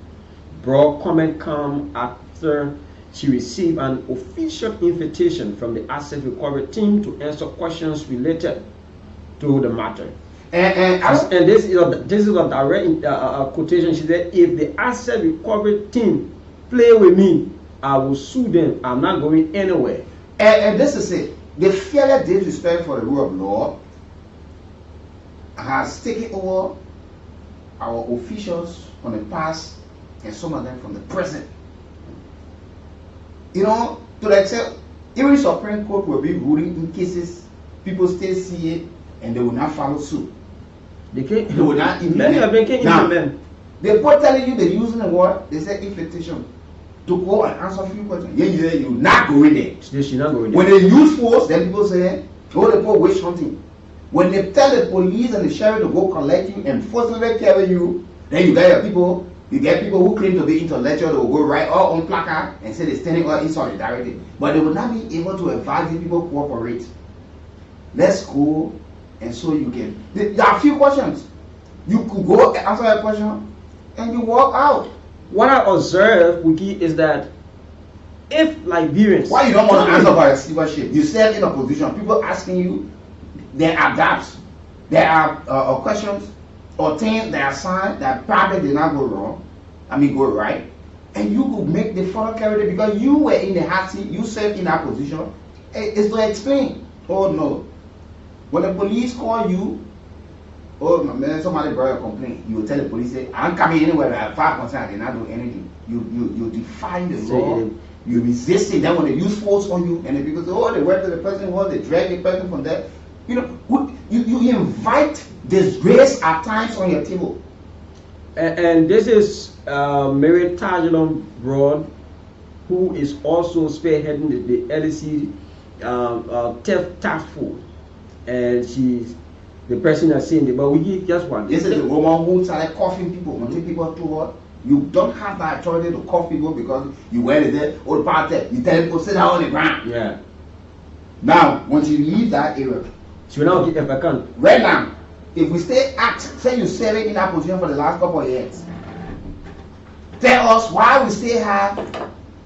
Broad comment come after she received an official invitation from the asset recovery team to answer questions related to the matter. And this is a direct quotation. She said, if the asset recovery team play with me, I will sue them. I'm not going anywhere. And this is it. The fearless disrespect for the rule of law has taken over our officials from the past and some of them from the present. You know, to the extent, even Supreme Court will be ruling in cases people still see it and they will not follow suit. They will not implement. Now, they both telling you they're using the word, they say infiltration to go and answer a few questions. Yeah, you're not going there. She's not going there. When they use force, then people say, oh, the poor witch hunting. When they tell the police and the sheriff to go collect you and forcibly carry you, then you get your people. You get people who claim to be intellectual, they will go right all on placard and say they're standing all in solidarity. But they will not be able to advise the people cooperate. Let's go, and so you can. There are a few questions. You could go answer a question and you walk out. What I observe, Wiki, is that if Liberians. Why you don't want to answer for receivership? You serve in a position. People asking you, there are gaps. There are questions or things that are signed that probably did not go wrong. Go right. And you could make the further carry because you were in the hot seat, you served in that position. It's to explain. Oh no. When the police call you, oh man, somebody brought a complaint, you will tell the police, say, I'm coming anywhere, I have 5%, I did not do anything. You defy the law, you resist it. Then when they use force on you, and the people say, oh, they went to the person, they drag the person from there. You know, you invite disgrace at times on your table. And this is Mary Tajulon Broad, who is also spearheading the LEC theft task force. And she's the person that's saying it, but we give just one. This is the woman who started coughing people, when take people to work. You don't have the authority to cough people because you went there, or the party, you tell people sit down on the ground. Yeah. Now, once you leave that area, she will now get a vacant. Right now, if we stay say you serving in that position for the last couple of years, tell us why we still have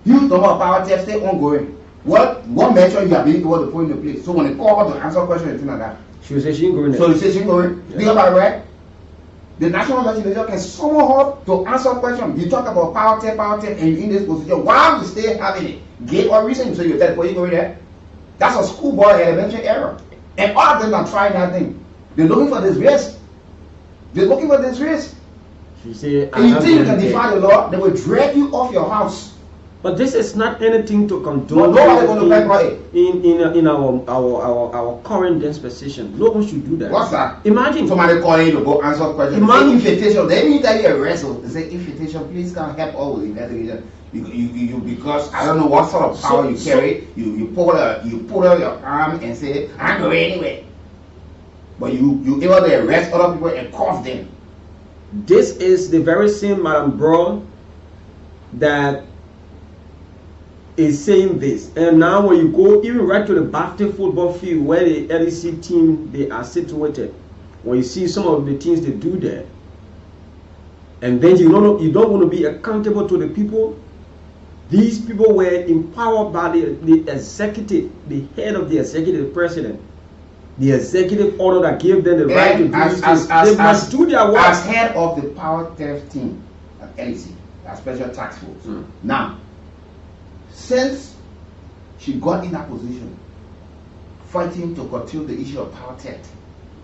huge number of power theft still ongoing. What measure you have been able to put into place? So when they call her to answer questions and things like that, she will say she ain't going there. So you say she ain't going. Yeah. Because by right, the national legislature can summon her to answer questions. You talk about power theft, and you're in this position. Why we still having it? Give or reason. So you tell people you going there. That's a schoolboy elementary error. And all of them are trying that thing. They're looking for this risk. They're looking for this risk. She said, and you think you can defy the law, they will drag you off your house. But this is not anything to condone in our current dispensation. No one should do that. What's that? Imagine somebody calling you to go answer questions. Imagine invitation. They need that you arrest. They say invitation. Please come help all with investigation. You because I don't know what sort of power you carry. You pull out your arm and say I'm going anyway. But you able to arrest other people and cuff them. This is the very same Madam Brown that is saying this. And now when you go even right to the Bafta football field where the LEC team they are situated, when you see some of the things they do there, and then you don't want to be accountable to the people. These people were empowered by the executive, the head of the executive, president, the executive order that gave them the right to do this. They must do their work. As head of the power theft team at LEC, that special task force. Now, since she got in that position, fighting to curtail the issue of power theft,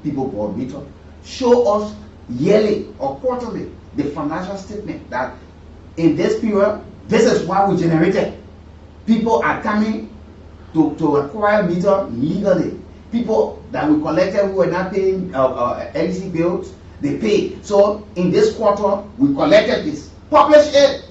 people will meet up, show us yearly or quarterly the financial statement that in this period, this is what we generated. People are coming to acquire meter legally. People that we collected who were not paying LEC bills, they pay. So in this quarter, we collected this. Publish it.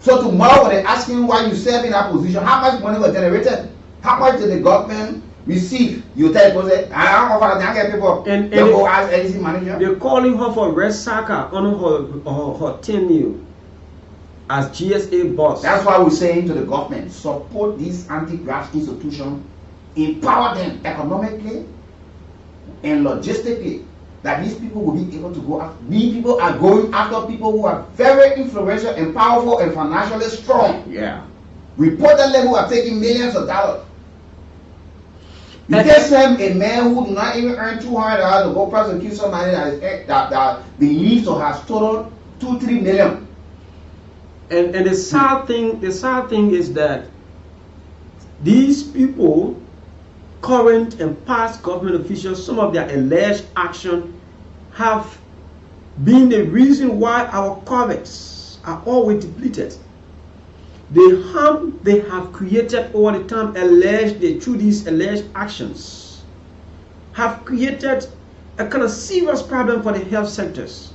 So tomorrow when they're asking why you serve in that position, how much money was generated? How much did the government receive? You tell people, say, I don't offer that, get people. And they go ask LEC manager. They're calling her for red soccer on her tenure as GSA boss. That's why we're saying to the government, support these anti-graft institutions, empower them economically and logistically, that these people will be able to go after. These people are going after people who are very influential and powerful and financially strong. Yeah. Reportedly who are taking millions of dollars. You can send a man who do not even earn $200 to go prosecute somebody that believes to have stolen 2-3 million. And the sad thing is that these people, current and past government officials, some of their alleged action have been the reason why our corvettes are always depleted. The harm they have created over the time through these alleged actions have created a kind of serious problem for the health sectors.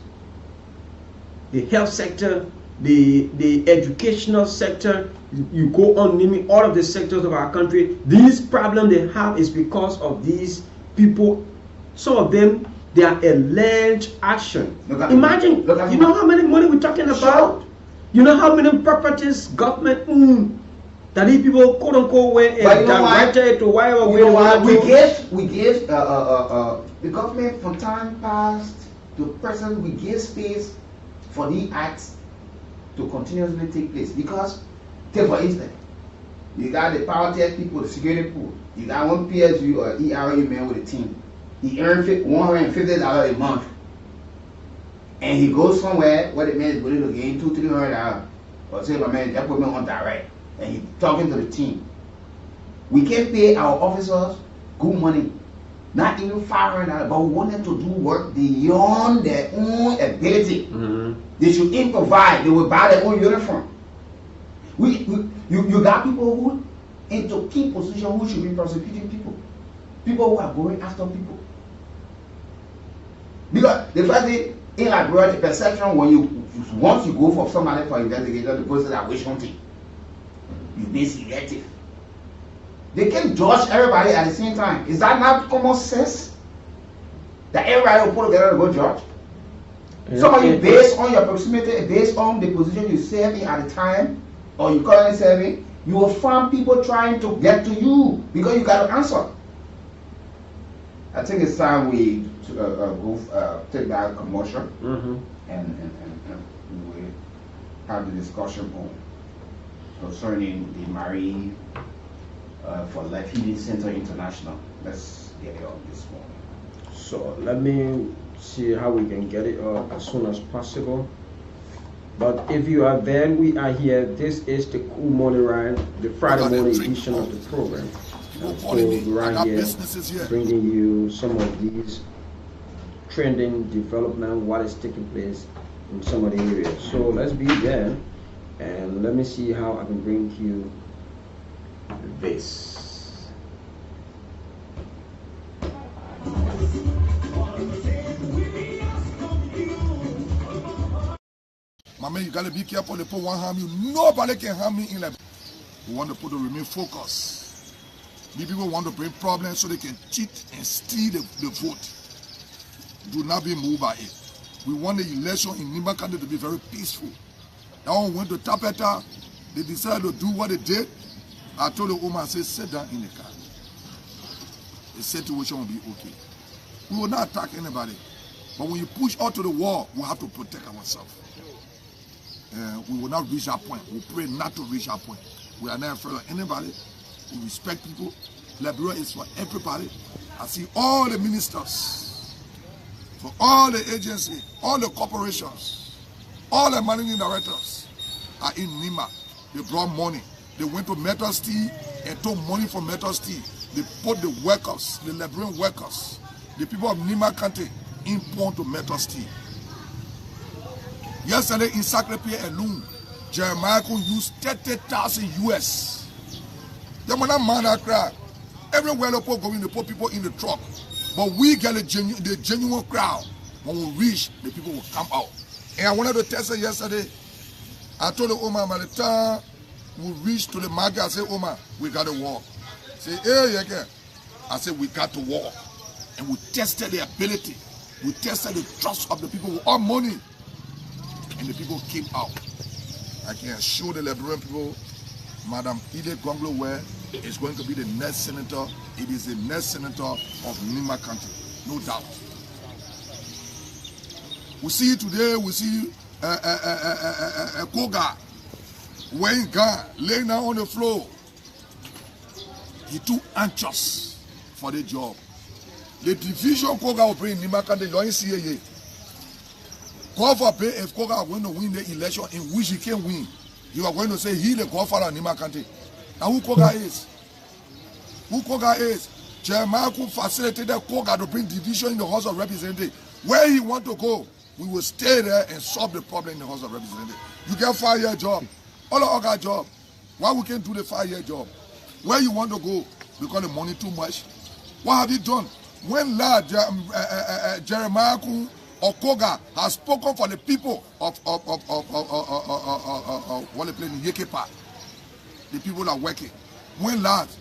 The health sector, the educational sector, you go on naming all of the sectors of our country. These problems they have is because of these people. Some of them, they are alleged action. Imagine, you know how many money we're talking about? You know how many properties government own that these people quote unquote went and directed to wherever we want to we gave the government from time past to present, we gave space for the acts to continuously take place. Because take for instance, you got the power tech people, the security pool, you got one PSU or ERA man with a team, he earned $150 a month. And he goes somewhere where the man is willing to gain $200-300, or say, my man, that put me on direct, and he's talking to the team. We can pay our officers good money, not even $500, but we want them to do work beyond their own ability. They should improvise. They will buy their own uniform. You got people who into key positions who should be prosecuting people. People who are going after people. Because the first thing in Liberia, the perception when once you go for somebody for investigation, the person that wish hunting, you be selective. They can judge everybody at the same time. Is that not common sense? That everybody will put together to go judge? Somebody based on your proximity, based on the position you serve in at the time, or you currently serving, you will find people trying to get to you because you got to answer. I think it's time we take that commotion and we will have the discussion on concerning the Marie for Life Healing Center International. Let's get it on this morning. So let me see how we can get it up as soon as possible. But if you are there, we are here. This is the Kool Morning Ride, the Friday morning edition of the program. So right here, bringing you some of these trending development, what is taking place in some of the areas. So let's be there, and let me see how I can bring you this. My man, you gotta be careful. They put one harm you. Nobody can harm me in like. We want the people to remain focused. These people want to bring problems so they can cheat and steal the vote. Do not be moved by it. We want the election in Nimba County to be very peaceful. That one went to Tapeta. They decided to do what they did. I told the woman, I said, sit down in the car. The situation will be okay. We will not attack anybody. But when you push out to the wall, we have to protect ourselves. We will not reach that point. We pray not to reach that point. We are not afraid of anybody. We respect people. Liberia is for everybody. I see all the ministers, for all the agencies, all the corporations, all the managing directors are in Nima. They brought money. They went to Metal Steel and took money from Metal Steel. They put the workers, the Liberian workers, the people of Nima County, in pawn to Metal Steel. Yesterday in Sacré-Pierre alone, Jeremiah could use 30,000 US. They were not man that crowd. Everywhere they put going, they put people in the truck. But we get the genuine crowd. When we reach, the people will come out. And I wanted to test it yesterday. I told the Omar, by the time we reach to the market, I said, Omar, we got to walk. Say, hey, yeah. I said, we got to walk. And we tested the ability. We tested the trust of the people with our money. And the people came out. I can assure the Liberian people, Madam Ide Gonglo is going to be the next senator. It is the next senator of Nima County, no doubt. We see today, we see Koga wearing gun, laying down on the floor. He too anxious for the job. The division Koga will bring Nima County, you ain't see it. Call for pay if Koga are going to win the election in which he can win. You are going to say he the godfather of Nima County. And who Koga is? Who Koga is? Jeremiah could facilitate Koga to bring division in the House of Representatives. Where he want to go, we will stay there and solve the problem in the House of Representatives. You get 5-year job. All of our job. Why we can't do the 5-year job? Where you want to go? Because the money too much. What have you done? When lad Jeremiah or Koga has spoken for the people of what they play in Yekepa, the people that are working. When last,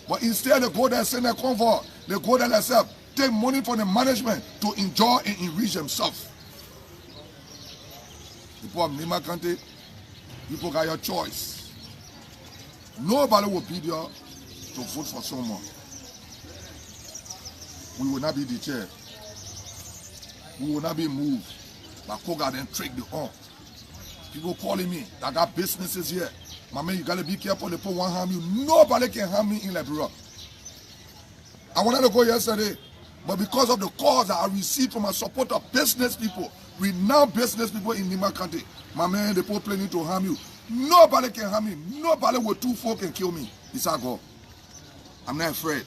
but instead they go there and send a convoy, they go there themselves, take money from the management to enjoy and enrich themselves. The people of Nima County, people got your choice. Nobody will be there to vote for someone. We will not be deterred. We will not be moved. But Koga then trick the arm. People calling me, I got businesses here. My man, you gotta be careful, the people won't harm you. Nobody can harm me in Liberia. I wanted to go yesterday, but because of the calls that I received from my supporter business people, renowned business people in Nima County, my man, the people planning to harm you. Nobody can harm me. Nobody with 2 folk can kill me. It's our God. I'm not afraid.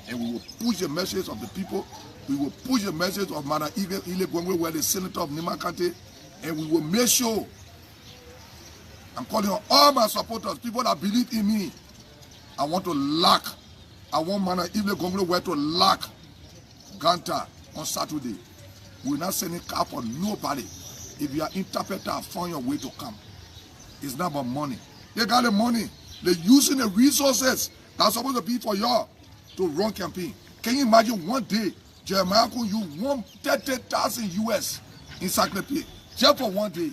And we will push the message of the people. We will push the message of Madam Ile Gwengwe, where the senator of Nima County, and we will make sure. I'm calling on all my supporters, people that believe in me. I want to lock. I want Madam Ile Gwengwe to lock Ganta on Saturday. We're not sending car for nobody. If you are interpreter, find your way to come. It's not about money. They got the money. They're using the resources that's supposed to be for y'all to run campaign. Can you imagine one day Jeremiah could use 130,000 US in Sacré-Pierre just for one day?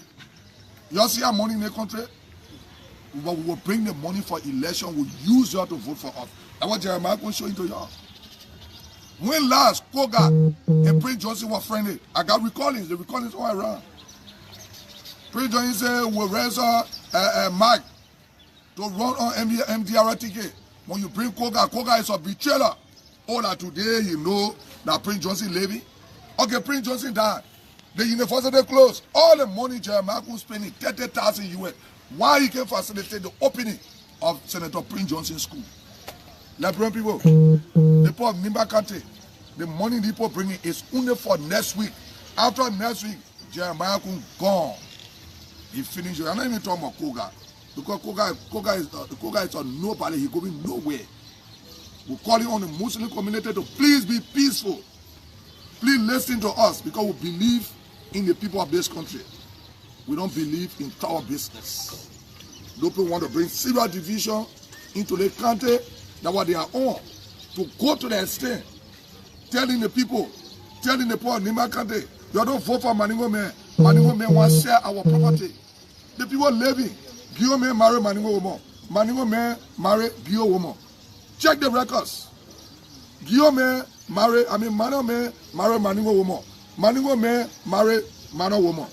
Y'all see our money in the country? But we will bring the money for election. We'll use y'all to vote for us. That's what Jeremiah could show to y'all. When last Koga and Prince Johnson were friendly, I got recordings. The recordings all around. Prince Johnson said we'll raise Mike to run on MDR ticket. When you bring Koga, Koga is a betrayer. All that today you know that Prince Johnson Levy. Okay, Prince Johnson died. The university closed. All the money Jeremiah was spending, 30,000 US. Why he can facilitate the opening of Senator Prince Johnson School? Liberian people, the people of Nima County, the money the people bringing is only for next week. After next week, Jeremiah gone. He finished. I'm not even talking about Koga. Because Koga is on nobody. He's going nowhere. We're calling on the Muslim community to please be peaceful. Please listen to us because we believe in the people of this country. We don't believe in tower business. Those people want to bring serious division into the country that what they are on. To go to the extent, telling the people of Nima County, you don't vote for Maningo man. Maningo man wants to share our property. The people living, Guillaume marry Maningo woman. Maningo man marry Gio woman. Check the records. Gio man marry, Mano man marry Maningo woman. Maningo man marry Mano woman.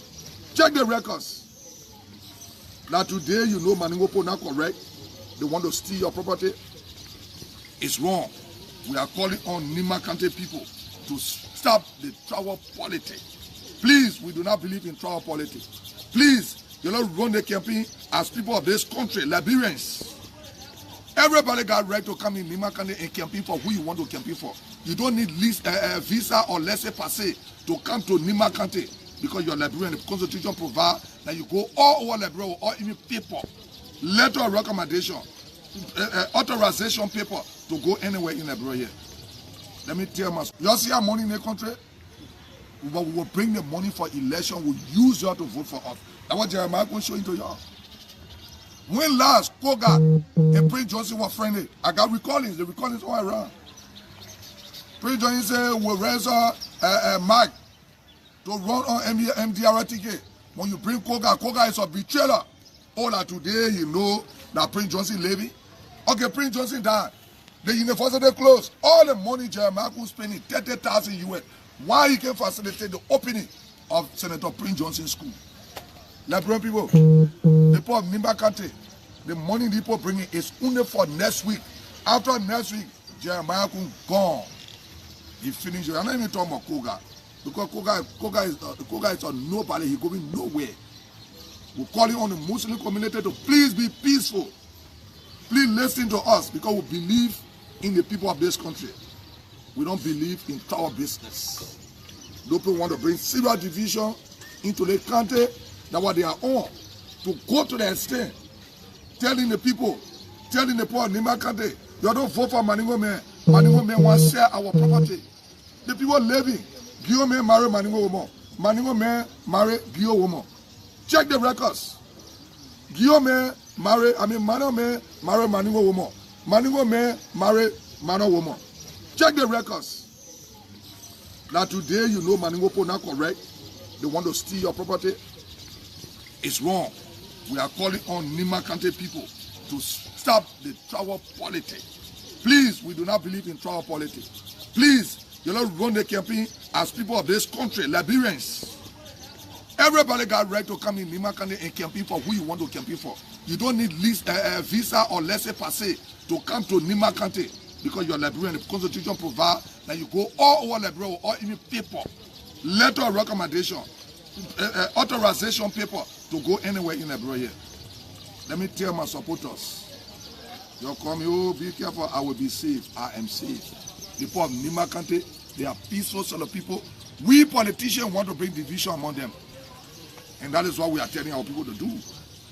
Check the records. Now today you know Maningo po not correct. They want to steal your property. It's wrong. We are calling on Nima County people to stop the tribal politics. Please, we do not believe in tribal politics. Please, you don't run the campaign as people of this country, Liberians. Everybody got right to come in Nima County and campaign for who you want to campaign for. You don't need visa or laissez-passer to come to Nima County because you're Liberian. The Constitution provides that you go all over Liberia or even people. Letter of recommendation, authorization paper to go anywhere in Liberia. Let me tell you, you see our money in the country? But we will bring the money for election. We'll use you to vote for us. That's what Jeremiah will show into y'all. When last Koga and Prince Johnson were friendly, I got recordings. The recordings all around. Prince Johnson said we'll raise a mark to run on MDR ticket. When you bring Koga, Koga is a betrayer. All that today you know that Prince Johnson levy. Okay, Prince Johnson died. The university closed. All the money Jeremiah was spending, 30,000 US. Why he can facilitate the opening of Senator Prince Johnson School? Liberian people, the people of Nimba County, the money the people bringing is only for next week. After next week, Jeremiah kun gone. He finished. I'm not even talking about Koga. Because Koga is a nobody. He going nowhere. We're calling on the Muslim community to please be peaceful. Please listen to us because we believe in the people of this country. We don't believe in tower business. Those people want to bring serious division into the country that what they are on. To go to the extent, telling the people, telling the poor Nima County, you don't vote for Maningo man. Maningo man want to share our property. The people living, Gio man marry Maningo woman. Maningo man marry Gio woman. Check the records. Gio man marry, Mano man marry Maningo woman. Maningo man marry Mano woman. Check the records. Now today you know Maningo po not correct. They want to steal your property. It's wrong. We are calling on Nima County people to stop the tribal politics. Please, we do not believe in tribal politics. Please, you don't run the campaign as people of this country, Liberians. Everybody got right to come in Nima County and campaign for who you want to campaign for. You don't need visa or laissez-passer to come to Nima County because you're Liberian. The Constitution provides that you go all over Liberia or even people. Letter of recommendation, authorization paper to go anywhere in Liberia. Let me tell my supporters. You're coming, oh, be careful, I will be safe. I am safe. The people of Nima County, they are peaceful sort of people. We politicians want to bring division among them. And that is what we are telling our people to do.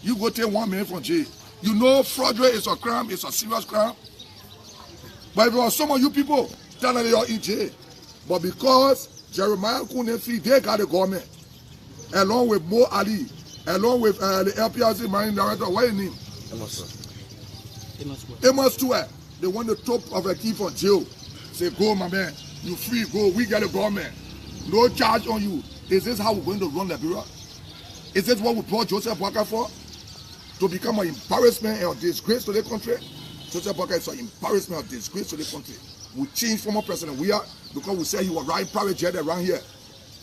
You go take 1 man from jail. You know fraudulent is a crime, it's a serious crime. But if there are some of you people telling you are in jail, but because Jeremiah Kunefi, they got the government, along with Mo Ali, along with the LPRC Marine Director, what is his name? Amos Stewart. They want the top of a key from jail. Say, go my man, you free, go, we get the government. No charge on you. Is this how we're going to run Liberia? Is this what we brought Joseph Boakai for? To become an embarrassment or disgrace to the country? Joseph Boakai is an embarrassment or disgrace to the country. We changed former president we are because we said he was riding private jet around here.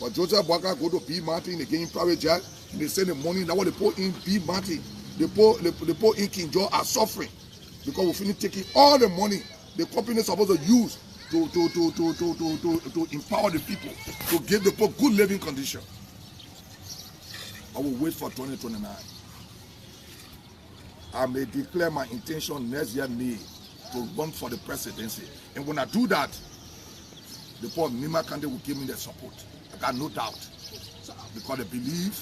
But Joseph Boakai go to B. Martin again in private jet and they send the money. Now what they put in B. Martin, they put in King George are suffering because we finish taking all the money the company is supposed to use to empower the people, to give the people good living condition. I will wait for 2029. I may declare my intention next year May to run for the presidency. And when I do that, the people of Nima County will give me their support. I got no doubt. Because they believe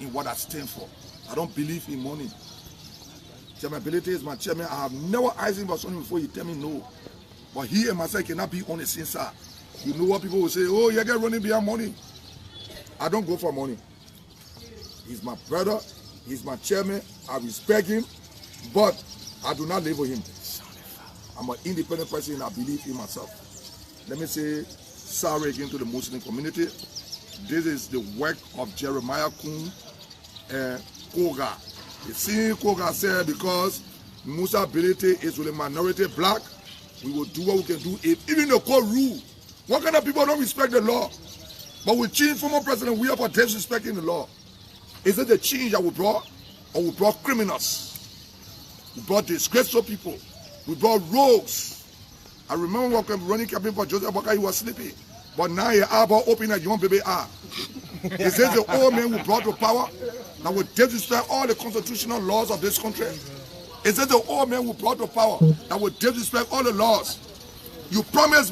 in what I stand for. I don't believe in money. Chairman Ability is my chairman. I have never asked him for something before he tell me no. But he and myself cannot be on the same side. You know what people will say, oh, you get running behind money. I don't go for money. He's my brother. He's my chairman. I respect him. But I do not label him. I'm an independent person and I believe in myself. Let me say sorry again to the Muslim community. This is the work of Jeremiah Kool and Koga. You see, Koga said because Musa ability is with a minority black. We will do what we can do. If even the court rule, what kind of people don't respect the law? But we change former president, we are for disrespecting the law. Is it the change that we brought? Or we brought criminals? We brought disgraceful people. We brought rogues. I remember when running campaign for Joseph Boka, he was sleeping. But now he about open a young baby eye. Is it the old man who brought to power that will disrespect all the constitutional laws of this country? Is it the old man who brought to power that will disrespect all the laws? You promised